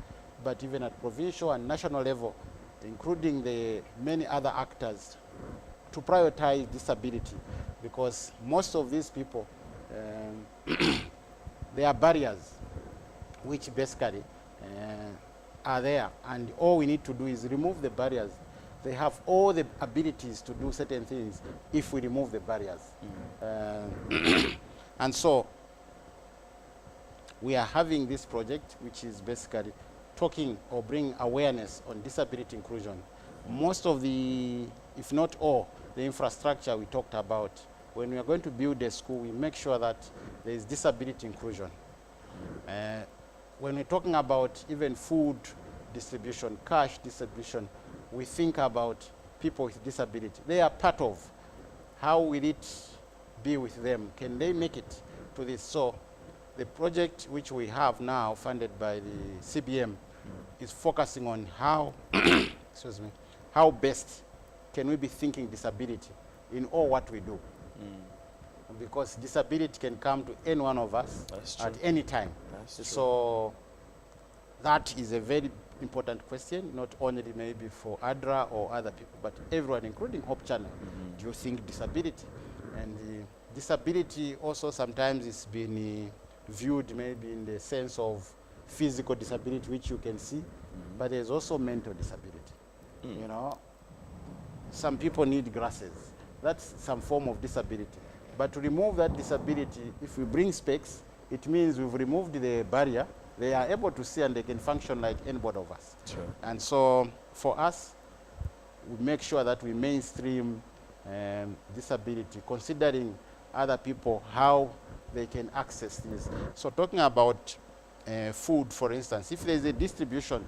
but even at provincial and national level, including the many other actors to prioritize disability, because most of these people, there are barriers which basically are there, and all we need to do is remove the barriers. They have all the abilities to do certain things if we remove the barriers. And so we are having this project, which is basically talking or bringing awareness on disability inclusion. Most of the, if not all, the infrastructure we talked about, when we are going to build a school, we make sure that there is disability inclusion. When we're talking about even food distribution, cash distribution, we think about people with disability. They are part of. How will it be with them? Can they make it to this? So the project which we have now, funded by the CBM, is focusing on how, excuse me, how best can we be thinking disability in all what we do. Because disability can come to any one of us at any time. So that is a very important question, not only maybe for ADRA or other people, but everyone, including Hope Channel. Do you think disability? And disability also sometimes is been viewed maybe in the sense of physical disability, which you can see, but there's also mental disability. You know, some people need glasses. That's some form of disability. But to remove that disability, if we bring specs, it means we've removed the barrier. They are able to see and they can function like anybody of us. Sure. And so for us, we make sure that we mainstream disability, considering other people, how they can access this. So talking about food, for instance, if there's a distribution,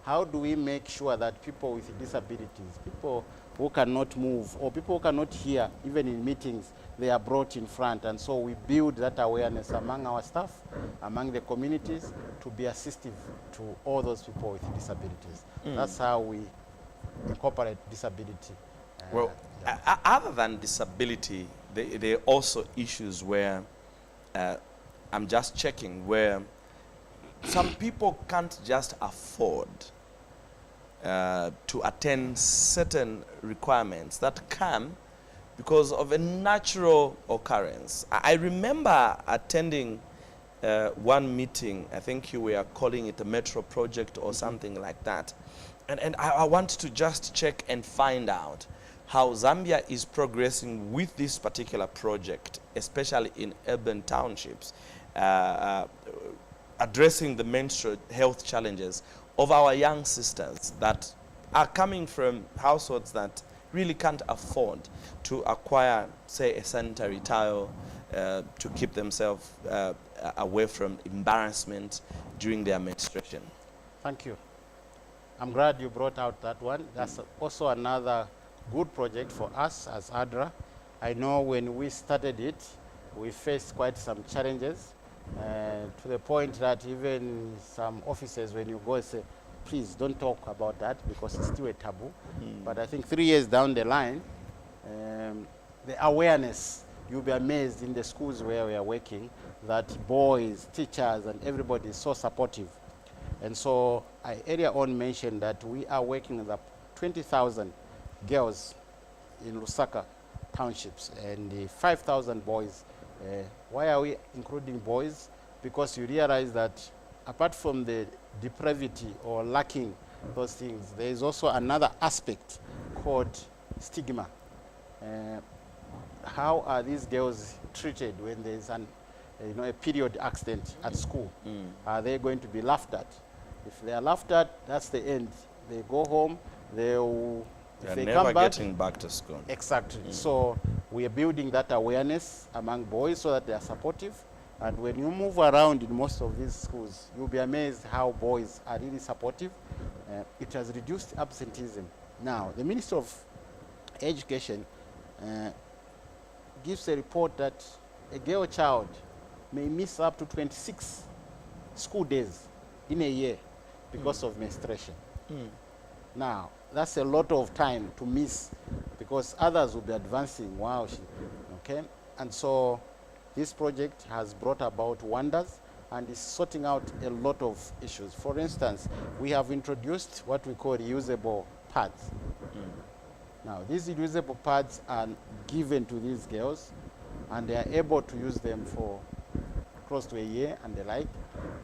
how do we make sure that people with disabilities, people who cannot move or people who cannot hear, even in meetings, they are brought in front? And so we build that awareness among our staff, among the communities, to be assistive to all those people with disabilities. That's how we incorporate disability. Well, other than disability, there are also issues where I'm just checking, where some people can't just afford to attend certain requirements that come because of a natural occurrence. I remember attending one meeting, I think you were calling it a metro project or something like that. And I want to just check and find out how Zambia is progressing with this particular project, especially in urban townships, addressing the menstrual health challenges of our young sisters that are coming from households that really can't afford to acquire, say, a sanitary towel to keep themselves away from embarrassment during their menstruation. Thank you. I'm glad you brought out that one. That's also another good project for us as ADRA. I know when we started it, we faced quite some challenges, to the point that even some officers, when you go, say, please don't talk about that because it's still a taboo. But I think 3 years down the line, the awareness, you'll be amazed in the schools where we are working that boys, teachers, and everybody is so supportive. And so I earlier on mentioned that we are working with 20,000 girls in Lusaka townships and 5,000 boys. Why are we including boys? Because you realize that apart from the depravity or lacking those things, there is also another aspect called stigma. How are these girls treated when there is a period accident at school? Are they going to be laughed at? If they are laughed at, that's the end. They go home, they'll They're never getting back to school. Exactly. So we are building that awareness among boys so that they are supportive. And when you move around in most of these schools, you'll be amazed how boys are really supportive. It has reduced absenteeism. Now, the Minister of Education gives a report that a girl child may miss up to 26 school days in a year because of menstruation. Now, that's a lot of time to miss because others will be advancing. Wow, okay? And so this project has brought about wonders and is sorting out a lot of issues. For instance, we have introduced what we call reusable pads. Now, these reusable pads are given to these girls, and they are able to use them for close to a year and the like,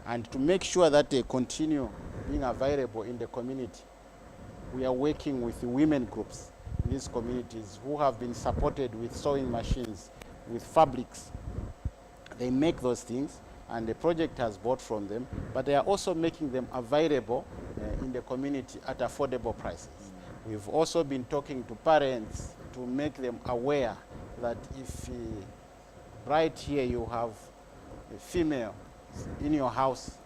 and to make sure that they continue being available in the community. We are working with the women groups in these communities who have been supported with sewing machines, with fabrics. They make those things, and the project has bought from them, but they are also making them available in the community at affordable prices. We've also been talking to parents to make them aware that if right here you have a female in your house,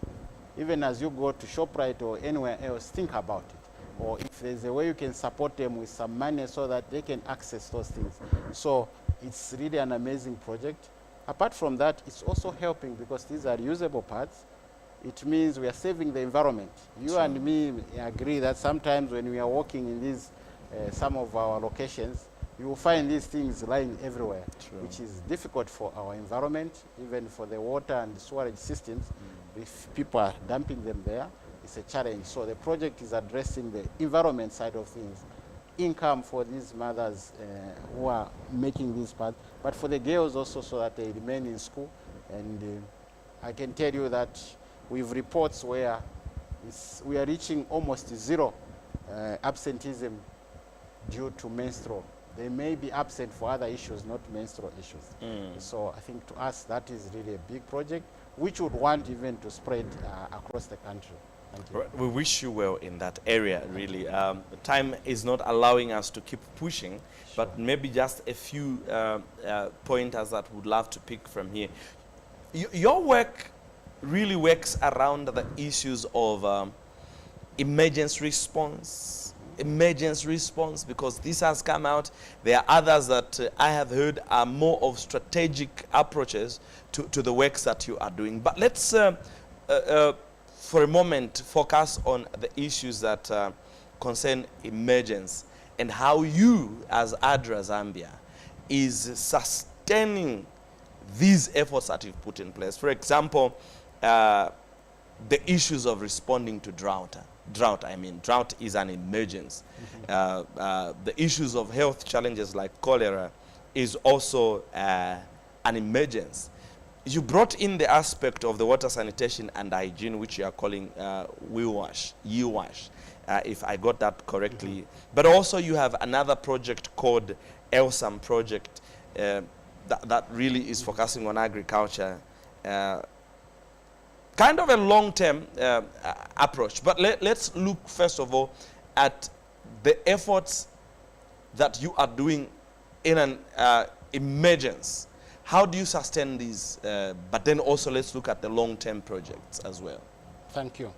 even as you go to ShopRite or anywhere else, think about it. Or if there's a way you can support them with some money so that they can access those things. So it's really an amazing project. Apart from that, it's also helping because these are usable pads. It means we are saving the environment. You Sure. and me agree that sometimes when we are walking in these, some of our locations, you will find these things lying everywhere, True. which is difficult for our environment, even for the water and sewerage systems. If people are dumping them there, it's a challenge. So the project is addressing the environment side of things. Income for these mothers who are making these pads, but for the girls also so that they remain in school. And I can tell you that we have reports where we are reaching almost zero absenteeism due to menstrual. They may be absent for other issues, not menstrual issues. So I think to us that is really a big project, which would want even to spread across the country. Thank you. Right. We wish you well in that area, really. Time is not allowing us to keep pushing, but maybe just a few pointers that we'd love to pick from here. Your work really works around the issues of emergency response, because this has come out. There are others that I have heard are more of strategic approaches to the works that you are doing. But let's for a moment focus on the issues that concern emergence and how you as ADRA Zambia is sustaining these efforts that you've put in place. For example, the issues of responding to drought. Drought is an emergence. The issues of health challenges like cholera is also an emergence. You brought in the aspect of the water sanitation and hygiene, which you are calling UWASH, if I got that correctly. But also you have another project called ELSAM project that really is focusing on agriculture. Kind of a long-term approach. But let's look first of all at the efforts that you are doing in an emergence. How do you sustain these? But then also let's look at the long-term projects as well. Thank you.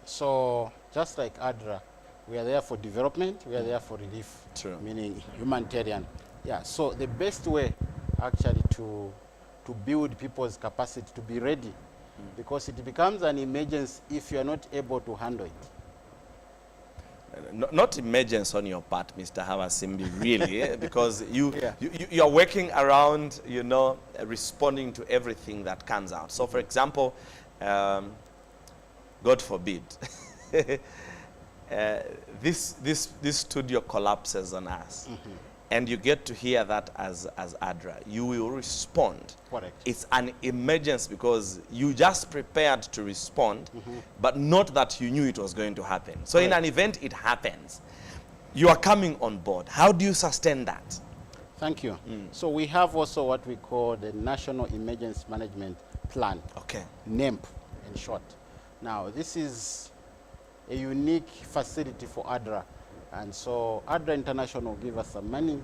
So just like ADRA, we are there for development, we are there for relief, True. Meaning humanitarian. Yeah, so the best way actually to build people's capacity to be ready, because it becomes an emergency if you are not able to handle it. Not emergence on your part, Mr. Hawasimbi, really, because you are working around, responding to everything that comes out. So, for example, God forbid, this studio collapses on us, and you get to hear that as ADRA. You will respond. Correct. It's an emergency because you just prepared to respond, but not that you knew it was going to happen. So in an event, it happens. You are coming on board. How do you sustain that? Thank you. So we have also what we call the National Emergency Management Plan, Okay. NEMP in short. Now, this is a unique facility for ADRA. And so ADRA International will give us some money,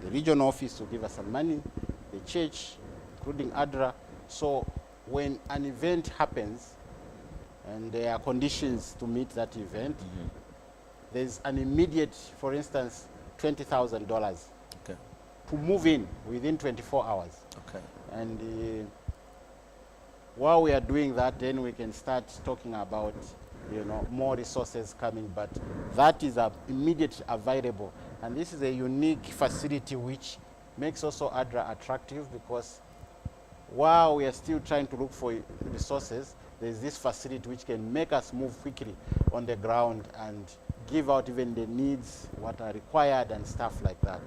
the regional office will give us some money, the church, including ADRA. So when an event happens and there are conditions to meet that event, there's an immediate, for instance, $20,000 Okay. to move in within 24 hours. Okay. And while we are doing that, then we can start talking about more resources coming, but that is immediately available. And this is a unique facility which makes also ADRA attractive, because while we are still trying to look for resources, there's this facility which can make us move quickly on the ground and give out even the needs, what are required and stuff like that.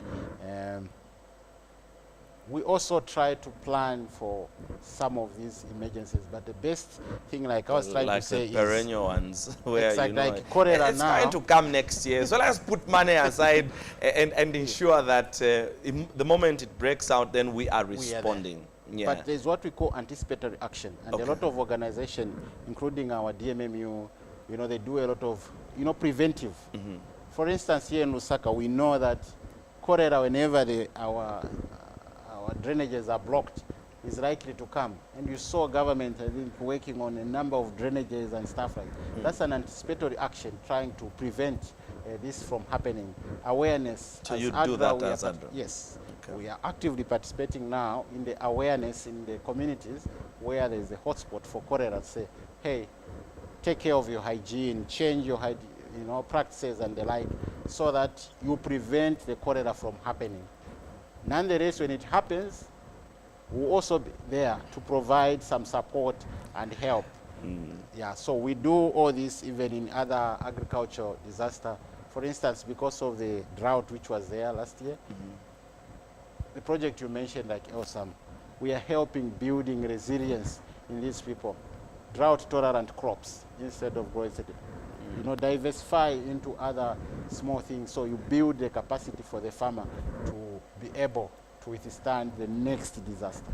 We also try to plan for some of these emergencies, but the best thing, like I was trying like to say, the perennial ones, where exactly, you know, like cholera it's now. going to come next year, so let's put money aside and ensure that the moment it breaks out, then we are responding. Yeah. But there's what we call anticipatory action, and Okay. a lot of organizations, including our DMMU, you know, they do a lot of, you know, preventive. For instance, here in Lusaka, we know that cholera, whenever our drainages are blocked, is likely to come. And you saw government, I think, working on a number of drainages and stuff like that. That's an anticipatory action, trying to prevent this from happening. Awareness. So As you do ADRA, that we are as ADRA? Yes. Okay. We are actively participating now in the awareness in the communities where there is a hotspot for cholera. Say, hey, take care of your hygiene, change your practices and the like, so that you prevent the cholera from happening. Nonetheless, when it happens, we'll also be there to provide some support and help. Yeah, so we do all this even in other agricultural disaster. For instance, because of the drought which was there last year, the project you mentioned, like Awesome, we are helping building resilience in these people, drought-tolerant crops instead of growing, you know, diversify into other small things, so you build the capacity for the farmer to be able to withstand the next disaster.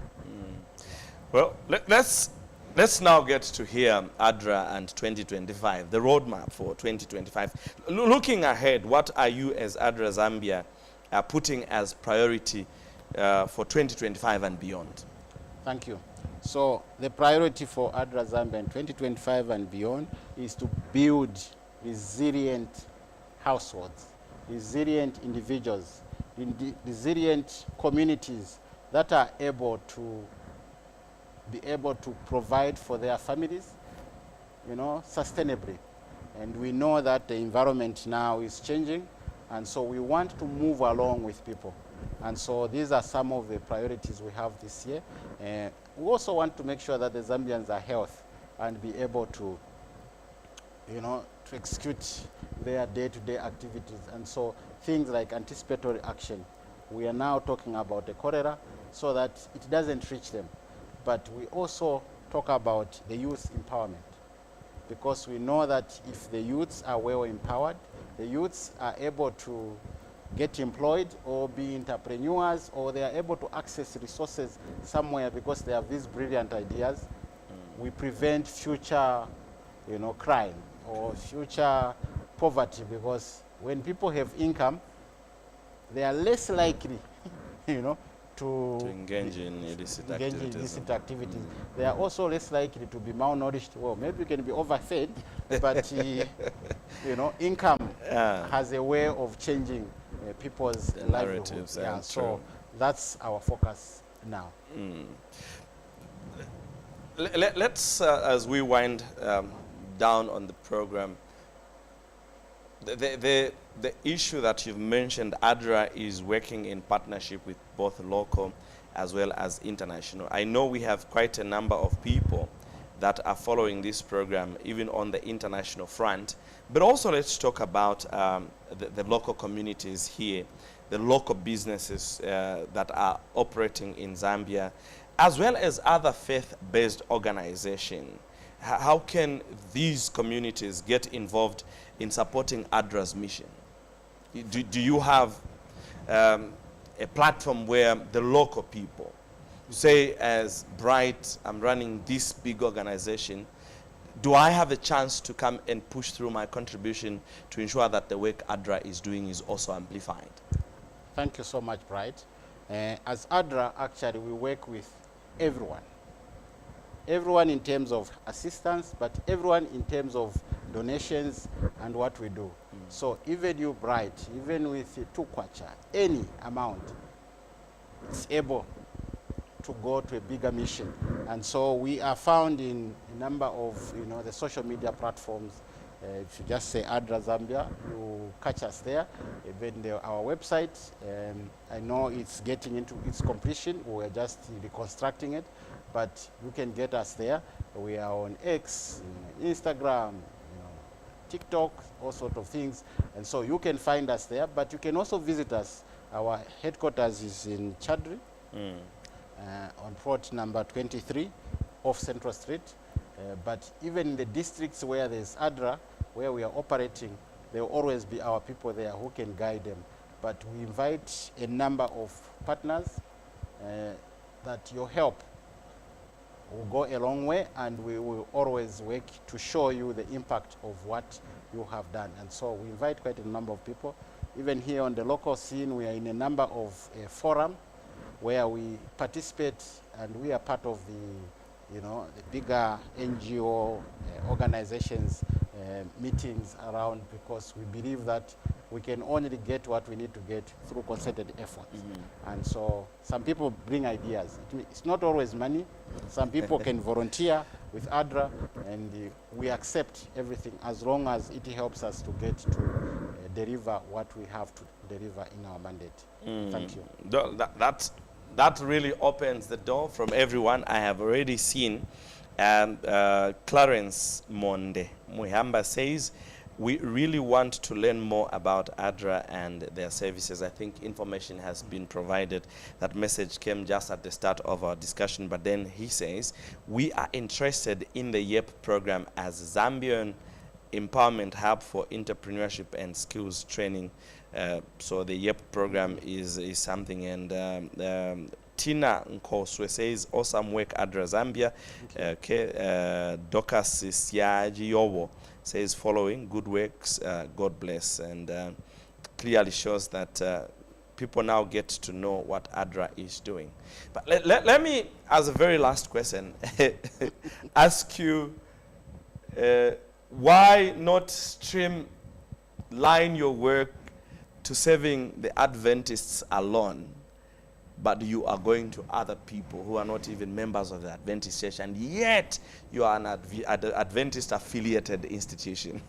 Well, let's now get to hear ADRA and 2025, the roadmap for 2025. Looking ahead, what are you as ADRA Zambia putting as priority for 2025 and beyond? Thank you. So the priority for ADRA Zambia in 2025 and beyond is to build resilient households, resilient individuals, resilient communities that are able to provide for their families, you know, sustainably. And we know that the environment now is changing, and so we want to move along with people. And so these are some of the priorities we have this year. We also want to make sure that the Zambians are healthy and be able to, you know, to execute their day-to-day activities. And so things like anticipatory action. We are now talking about the cholera so that it doesn't reach them. But we also talk about the youth empowerment, because we know that if the youths are well empowered, the youths are able to get employed or be entrepreneurs, or they are able to access resources somewhere because they have these brilliant ideas. We prevent future, you know, crime or future poverty, because when people have income, they are less likely, you know, to engage in illicit activities. They are also less likely to be malnourished. Well, maybe you can be overfed, but you know, income has a way of changing people's livelihoods. Yeah, so that's our focus now. Let's, as we wind down on the program, the issue that you've mentioned, ADRA is working in partnership with both local as well as international. I know we have quite a number of people that are following this program, even on the international front. But also let's talk about the local communities here, the local businesses that are operating in Zambia, as well as other faith-based organizations. How can these communities get involved in supporting ADRA's mission? Do you have a platform where the local people, say as Bright, I'm running this big organization, do I have a chance to come and push through my contribution to ensure that the work ADRA is doing is also amplified? Thank you so much, Bright. As ADRA, actually, we work with everyone. Everyone in terms of assistance, but everyone in terms of donations and what we do. So even you, Bright, even with 2 kwacha, any amount, it's able to go to a bigger mission. And so we are found in a number of, you know, the social media platforms. If you just say ADRA Zambia, you catch us there. Even our website, I know it's getting into its completion. We're just reconstructing it, but you can get us there. We are on X, Instagram, you know, TikTok, all sort of things. And so you can find us there, but you can also visit us. Our headquarters is in Chadri, on plot number 23 off Central Street. But even in the districts where there's ADRA, where we are operating, there will always be our people there who can guide them. But we invite a number of partners that your help will go a long way, and we will always work to show you the impact of what you have done. And so we invite quite a number of people. Even here on the local scene, we are in a number of forum where we participate, and we are part of the, the bigger NGO organizations meetings around, because we believe that we can only get what we need to get through concerted efforts. And so some people bring ideas. It's not always money. Some people can volunteer with ADRA, and we accept everything as long as it helps us to get to deliver what we have to deliver in our mandate. Thank you. That really opens the door from everyone. I have already seen Clarence Monde Muhamba says, we really want to learn more about ADRA and their services. I think information has been provided. That message came just at the start of our discussion, but then he says, we are interested in the YEP program as Zambian Empowerment Hub for Entrepreneurship and Skills Training. So the YEP program is something, and Tina Nkoswe says, awesome work, ADRA Zambia. Dokas Siaji Yobo says, following, good works, God bless. And clearly shows that people now get to know what ADRA is doing. But let me, as a very last question, ask you, why not streamline your work to serving the Adventists alone, but you are going to other people who are not even members of the Adventist church, and yet you are an Adventist affiliated institution?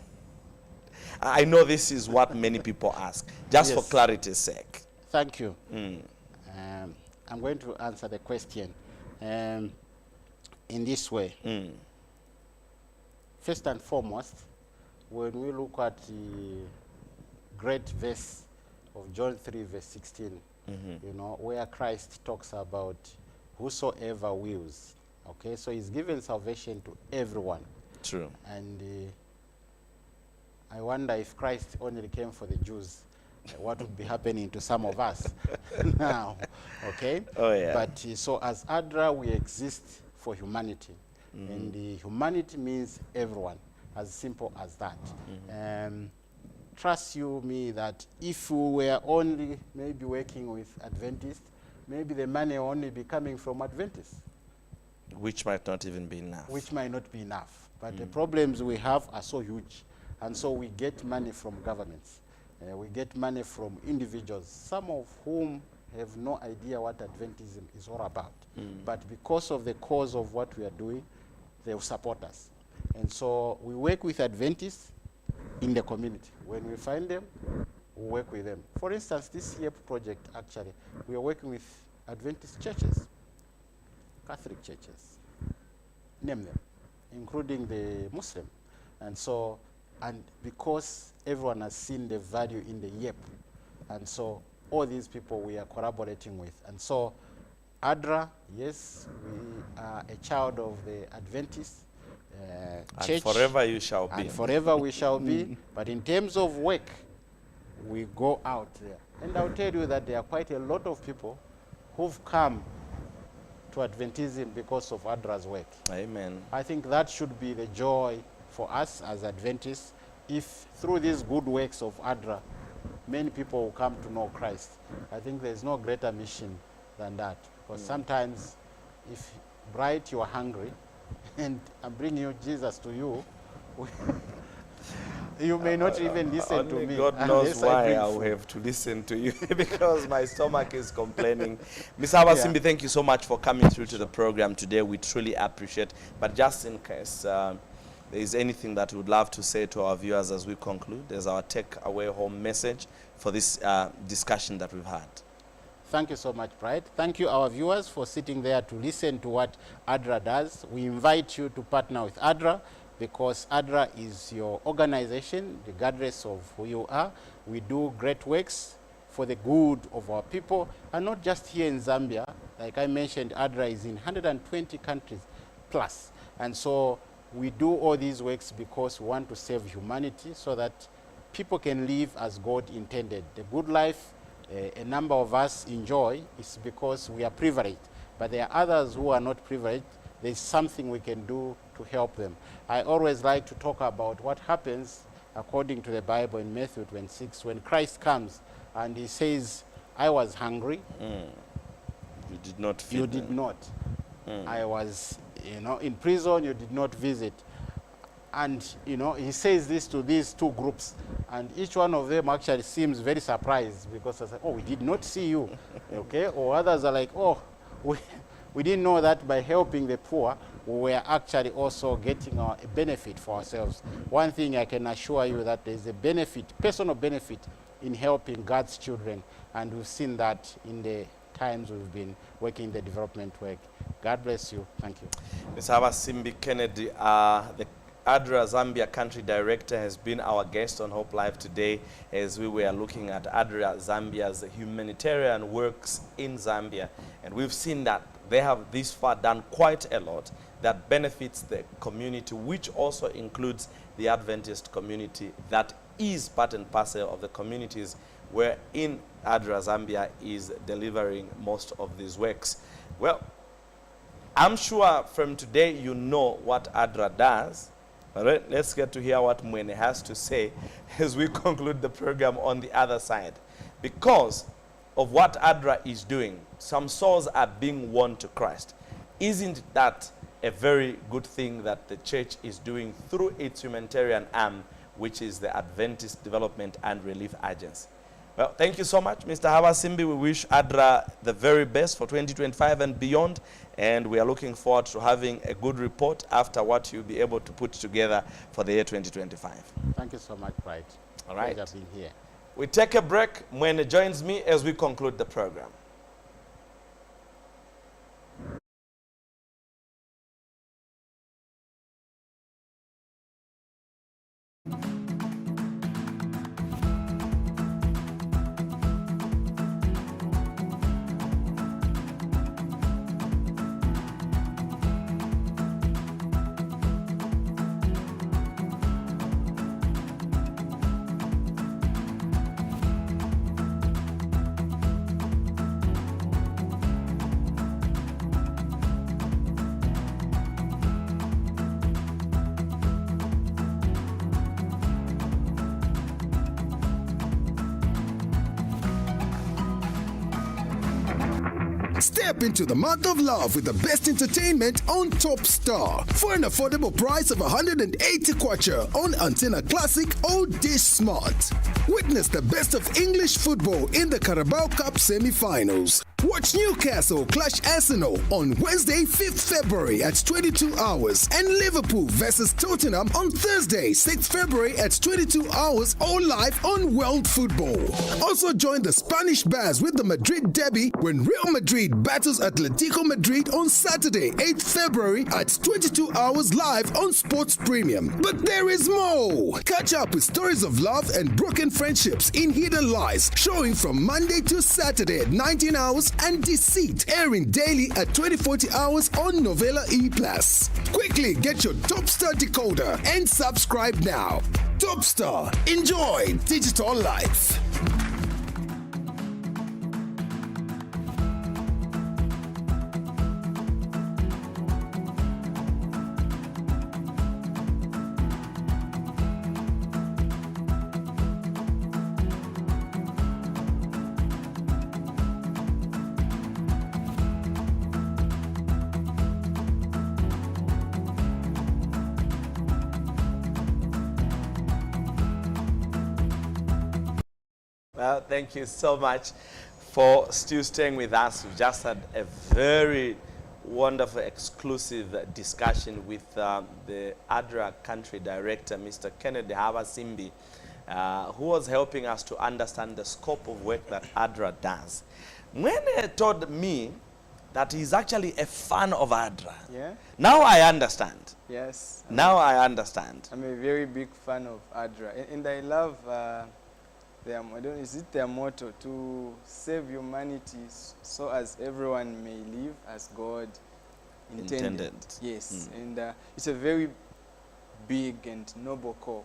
I know this is what many people ask, just for clarity's sake. Thank you. I'm going to answer the question in this way. First and foremost, when we look at the great verse of John 3, verse 16, where Christ talks about whosoever wills. Okay, so he's given salvation to everyone. True. And I wonder if Christ only came for the Jews, what would be happening to some of us now? Okay? Oh, yeah. But so as ADRA, we exist for humanity. And humanity means everyone, as simple as that. Trust you me that if we were only maybe working with Adventists, maybe the money will only be coming from Adventists. Which might not even be enough. Which might not be enough. But the problems we have are so huge. And so we get money from governments. We get money from individuals, some of whom have no idea what Adventism is all about. But because of the cause of what we are doing, they will support us. And so we work with Adventists in the community. When we find them, we work with them. For instance, this YEP project, actually, we are working with Adventist churches, Catholic churches, name them, including the Muslim. And so, and because everyone has seen the value in the YEP, and so all these people we are collaborating with. And so ADRA, yes, we are a child of the Adventist church. And forever you shall be. And forever we shall be. But in terms of work, we go out there. And I'll tell you that there are quite a lot of people who've come to Adventism because of ADRA's work. Amen. I think that should be the joy for us as Adventists, if through these good works of ADRA, many people will come to know Christ. I think there's no greater mission than that. Because sometimes, if bright you are hungry, and I'm bringing you Jesus to you, you may not even listen to me. God knows why I will have to listen to you, because my stomach is complaining. Mr. Abasimbi, thank you so much for coming through to the program today. We truly appreciate. But just in case there is anything that we would love to say to our viewers as we conclude, there's our take-away home message for this discussion that we've had. Thank you so much, Pride. Thank you, our viewers, for sitting there to listen to what ADRA does. We invite you to partner with ADRA. because ADRA is your organization, regardless of who you are. We do great works for the good of our people, and not just here in Zambia. Like I mentioned, ADRA is in 120 countries plus. And so we do all these works because we want to save humanity so that people can live as God intended. The good life a number of us enjoy is because we are privileged, but there are others who are not privileged. There's something we can do to help them. I always like to talk about what happens according to the Bible in Matthew 26 when Christ comes and he says, I was hungry. You did not feed You them. did not. I was, in prison, you did not visit. And, he says this to these two groups. And each one of them actually seems very surprised because they say, oh, we did not see you. Okay? Or others are like, oh, we didn't know that by helping the poor, we were actually also getting a benefit for ourselves. One thing I can assure you that there's a benefit, personal benefit, in helping God's children. And we've seen that in the times we've been working the development work. God bless you. Thank you. Ms. Habasimbi Kennedy, the ADRA Zambia Country Director, has been our guest on Hope Live today as we were looking at ADRA Zambia's humanitarian works in Zambia. And we've seen that they have this far done quite a lot that benefits the community, which also includes the Adventist community that is part and parcel of the communities where in ADRA Zambia is delivering most of these works. Well, I'm sure from today you know what ADRA does. All right, let's get to hear what Mwene has to say as we conclude the program on the other side. Because of what ADRA is doing, some souls are being won to Christ. Isn't that a very good thing that the church is doing through its humanitarian arm, which is the Adventist Development and Relief Agency? Well, thank you so much, Mr. Habasimbi. We wish ADRA the very best for 2025 and beyond, and we are looking forward to having a good report after what you'll be able to put together for the year 2025. Thank you so much, Pride. All right. Pleasure being here. We take a break. Mwene joins me as we conclude the program. Step into the month of love with the best entertainment on Top Star for an affordable price of 180 kwacha on Antenna Classic or Dish Smart. Witness the best of English football in the Carabao Cup semi-finals. Watch Newcastle clash Arsenal on Wednesday, 5th February at 22 hours and Liverpool versus Tottenham on Thursday, 6th February at 22 hours, all live on World Football. Also join the Spanish Bears with the Madrid Derby when Real Madrid battles Atletico Madrid on Saturday, 8th February at 22 hours live on Sports Premium. But there is more! Catch up with stories of love and broken friendships in Hidden Lies, showing from Monday to Saturday at 19 hours, and Deceit, airing daily at 2040 hours on Novella E+. Quickly get your Top Star decoder and subscribe now. Top Star, enjoy digital life. Well, thank you so much for still staying with us. We've just had a very wonderful, exclusive discussion with the ADRA Country Director, Mr. Kennedy Habasimbi, who was helping us to understand the scope of work that ADRA does. When he told me that he's actually a fan of ADRA. Yeah. Now I understand. Yes. Now I understand. I'm a very big fan of ADRA, and I love their, I don't, is it their motto, to save humanity so as everyone may live as God intended. Yes, and it's a very big and noble call.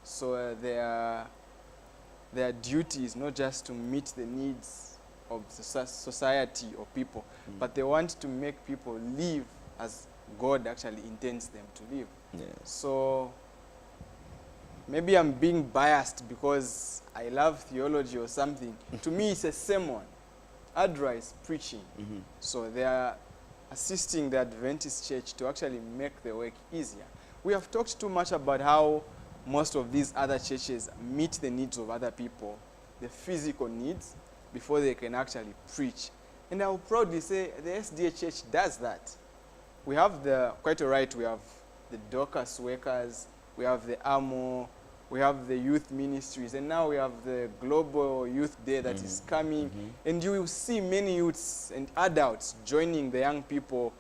So their duty is not just to meet the needs of the society or people, but they want to make people live as God actually intends them to live. Yeah. So maybe I'm being biased because I love theology or something. To me, it's a sermon. ADRA is preaching. So they are assisting the Adventist church to actually make the work easier. We have talked too much about how most of these other churches meet the needs of other people, the physical needs, before they can actually preach. And I will proudly say the SDA church does that. We have quite all right, we have the Dorcas workers, we have the AMO, we have the youth ministries, and now we have the Global Youth Day that is coming. And you will see many youths and adults joining the young people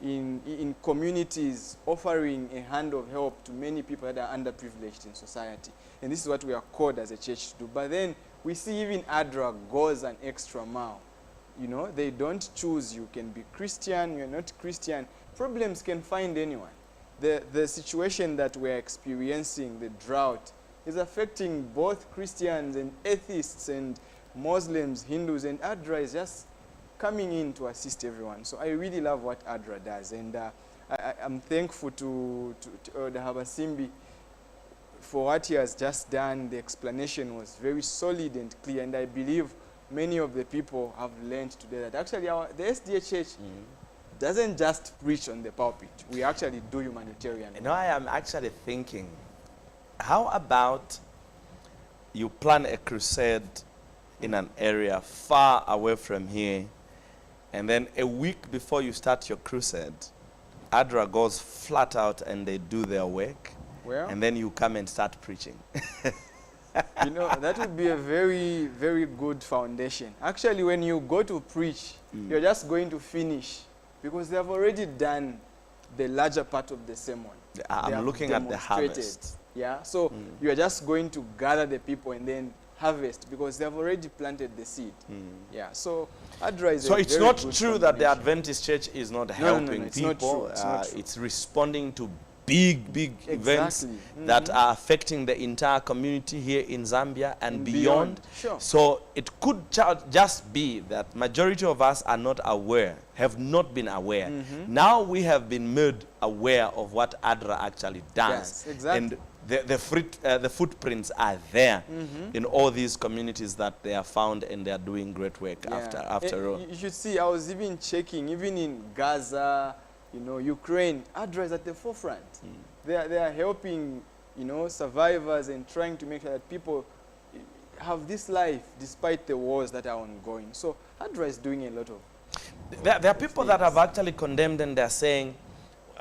in communities, offering a hand of help to many people that are underprivileged in society. And this is what we are called as a church to do. But then we see even ADRA goes an extra mile. You know, they don't choose. You can be Christian, you're not Christian. Problems can find anyone. The situation that we're experiencing, the drought, is affecting both Christians and atheists and Muslims, Hindus, and ADRA is just coming in to assist everyone. So I really love what ADRA does, and I'm thankful to Elder Habasimbi for what he has just done. The explanation was very solid and clear, and I believe many of the people have learned today that actually the SDA Church doesn't just preach on the pulpit. We actually do humanitarian. You know, I am actually thinking, how about you plan a crusade in an area far away from here, and then a week before you start your crusade, ADRA goes flat out and they do their work, and then you come and start preaching. You know, that would be a very, very good foundation. Actually, when you go to preach, you're just going to finish because they have already done the larger part of the sermon. I'm looking at the harvest. Yeah, so you are just going to gather the people and then harvest because they have already planted the seed. Yeah, so ADRA is so a it's very not good true that the combination. Adventist Church is not helping it's people. not true. It's not true. It's responding to big events that are affecting the entire community here in Zambia and beyond. Sure. So it could just be that majority of us are not aware, have not been aware. Now we have been made aware of what ADRA actually does. Yes, exactly. And the footprints are there in all these communities that they are found, and they are doing great work after all. You should see, I was even checking, even in Gaza, you know, Ukraine, ADRA is at the forefront. They are helping, you know, survivors and trying to make sure that people have this life despite the wars that are ongoing. So ADRA is doing a lot of There are people that have actually condemned, and they're saying,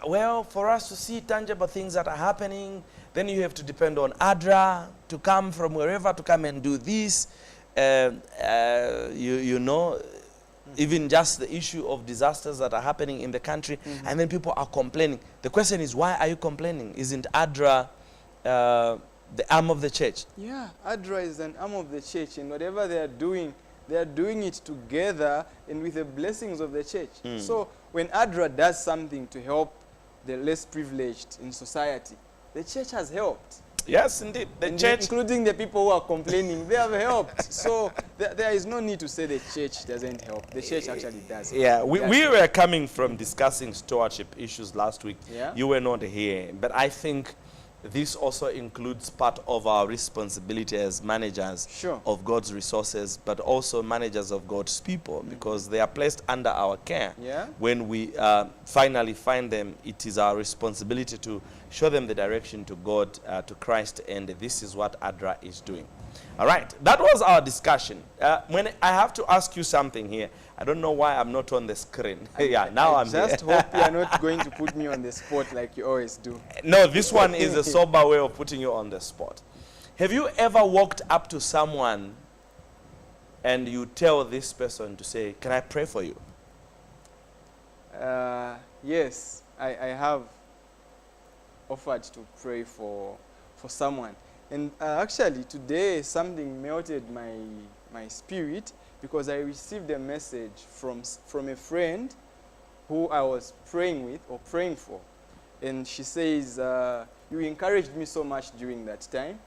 well, for us to see tangible things that are happening, then you have to depend on ADRA to come from wherever to come and do this. You know, even just the issue of disasters that are happening in the country, and then people are complaining. The question is, why are you complaining? Isn't ADRA the arm of the church? Yeah, ADRA is an arm of the church, and whatever they are doing it together and with the blessings of the church. So when ADRA does something to help the less privileged in society, the church has helped. Yes, indeed. The church, including the people who are complaining, they have helped. So there is no need to say the church doesn't help. The church actually does. Yeah, we were coming from discussing stewardship issues last week. Yeah. You were not here. But I think this also includes part of our responsibility as managers of God's resources, but also managers of God's people, because they are placed under our care. Yeah. When we finally find them, it is our responsibility to show them the direction to God, to Christ, and this is what ADRA is doing. All right, that was our discussion. When I have to ask you something here, I don't know why I'm not on the screen. I'm just hope you are not going to put me on the spot like you always do. No, this one is a sober way of putting you on the spot. Have you ever walked up to someone and you tell this person to say, can I pray for you? Yes, I have offered to pray for someone. And actually today something melted my spirit because I received a message from a friend who I was praying with or praying for. And she says, you encouraged me so much during that time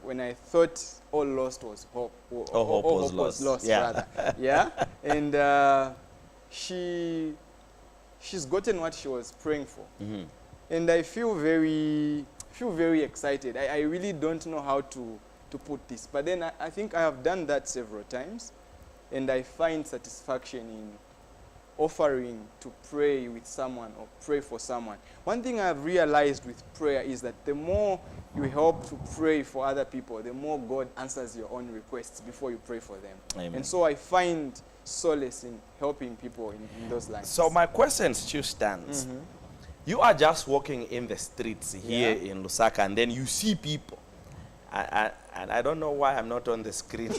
when I thought all lost was hope. Or All hope was lost. Yeah. rather. Yeah. And she's gotten what she was praying for. Mhm. And I feel very excited. I really don't know how to put this. But then I think I have done that several times. And I find satisfaction in offering to pray with someone or pray for someone. One thing I've realized with prayer is that the more you help to pray for other people, the more God answers your own requests before you pray for them. Amen. And so I find solace in helping people in those lines. So my question still stands. Mhm. You are just walking in the streets here Yeah. in Lusaka, and then you see people. And I don't know why I'm not on the screen.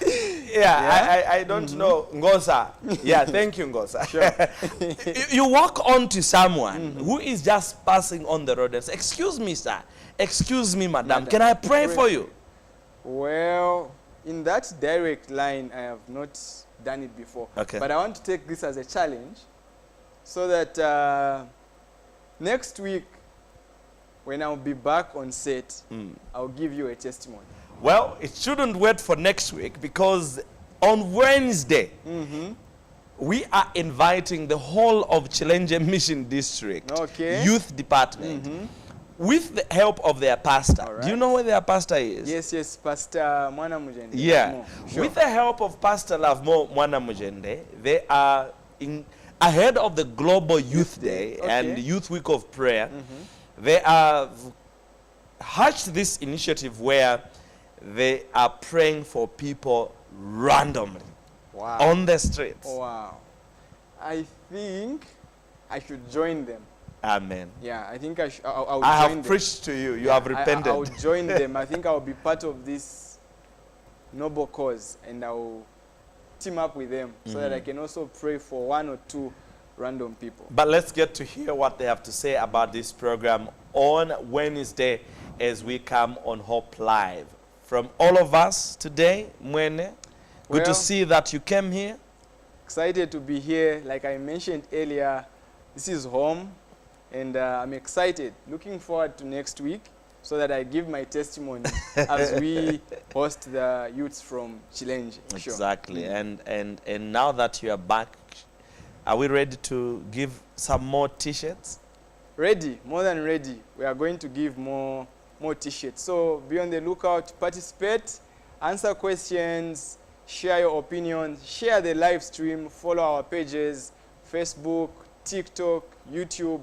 I don't know. Ngosa. Yeah, thank you, Ngosa. You walk onto someone who is just passing on the road and say, excuse me, sir. Excuse me, madam. Can I pray for you? Well, in that direct line, I have not done it before. Okay. But I want to take this as a challenge so that next week, when I'll be back on set, I'll give you a testimony. Well, it shouldn't wait for next week because on Wednesday, we are inviting the whole of Challenge Mission District Okay. Youth Department with the help of their pastor. All Do you right. know where their pastor is? Yes, Pastor Mwana Mujende. Yeah. Sure. With the help of Pastor Lavmo Mwana Mujende, they are ahead of the Global Youth Day Okay. and Youth Week of Prayer. They have hatched this initiative where they are praying for people randomly Wow. on the streets. Wow. I think I should join them. Amen. Yeah, I think I'll I join have them. preached to you. You have repented. I'll join them. I think I'll be part of this noble cause and I'll team up with them so that I can also pray for one or two random people. But let's get to hear what they have to say about this program on Wednesday as we come on Hope Live. From all of us today, Mwene, good to Well, see that you came here. Excited to be here. Like I mentioned earlier, this is home and I'm excited. Looking forward to next week so that I give my testimony as we host the youths from Challenge. Sure. Exactly. And now that you are back, are we ready to give some more T-shirts? Ready, more than ready. We are going to give more T-shirts. So be on the lookout to participate, answer questions, share your opinions, share the live stream, follow our pages, Facebook, TikTok, YouTube.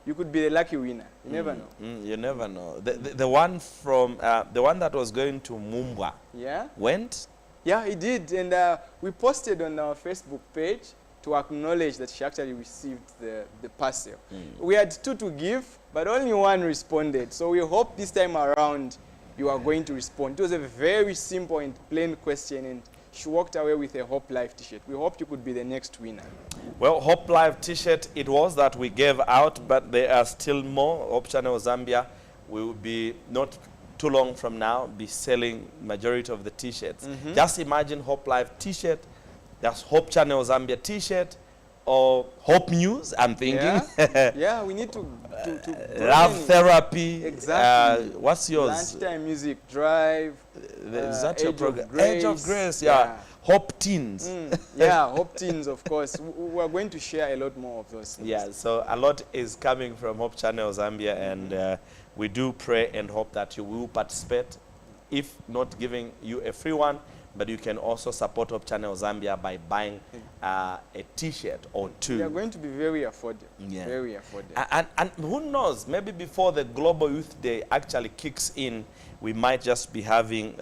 You could be the lucky winner. You never know. You never know. The one from the one that was going to Mumbwa Yeah? went. Yeah, he did. And we posted on our Facebook page to acknowledge that she actually received the parcel. We had two to give, but only one responded. So we hope this time around you are going to respond. It was a very simple and plain question, and she walked away with a Hope Life t-shirt. We hoped you could be the next winner. Well, Hope Live T-shirt it was that we gave out, but there are still more. Hope Channel Zambia will be not too long from now be selling majority of the T-shirts. Just imagine Hope Live T-shirt. That's Hope Channel Zambia T-shirt or Hope News. I'm thinking. Yeah, yeah, we need to Love broaden it. Therapy. Exactly. What's yours? Lunchtime Music Drive. Is that your Age of program? Grace. Age of Grace. Yeah. Hope Teens. Yeah, Hope Teens, of course. We're going to share a lot more of those things. Yeah, so a lot is coming from Hope Channel Zambia, and we do pray and hope that you will participate. If not giving you a free one, but you can also support Hope Channel Zambia by buying a T-shirt or two. They are going to be very affordable. Yeah. Very affordable. And who knows, maybe before the Global Youth Day actually kicks in, we might just be having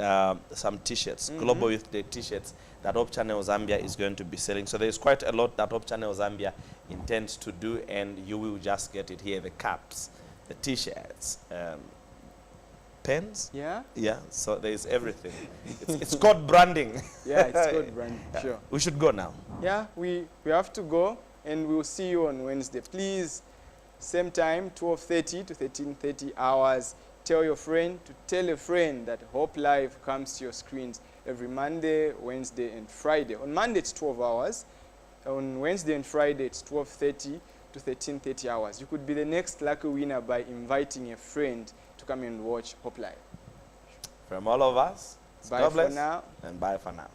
some T-shirts, Global Youth Day T-shirts that Hope Channel Zambia is going to be selling. So there's quite a lot that Hope Channel Zambia intends to do, and you will just get it here, the caps, the T-shirts. pens. Yeah? Yeah, so there is everything. It's called branding. Yeah, it's good, Brandon. Sure. We should go now. Yeah, we have to go, and we'll see you on Wednesday. Please, same time, 12:30 to 13:30 hours. Tell your friend to tell a friend that Hope Live comes to your screens every Monday, Wednesday, and Friday. On Monday, it's 12 hours. On Wednesday and Friday, it's 12:30 to 13:30 hours. You could be the next lucky winner by inviting a friend to come and watch Hope Live. From all of us, Bye God for bless now. and bye for now.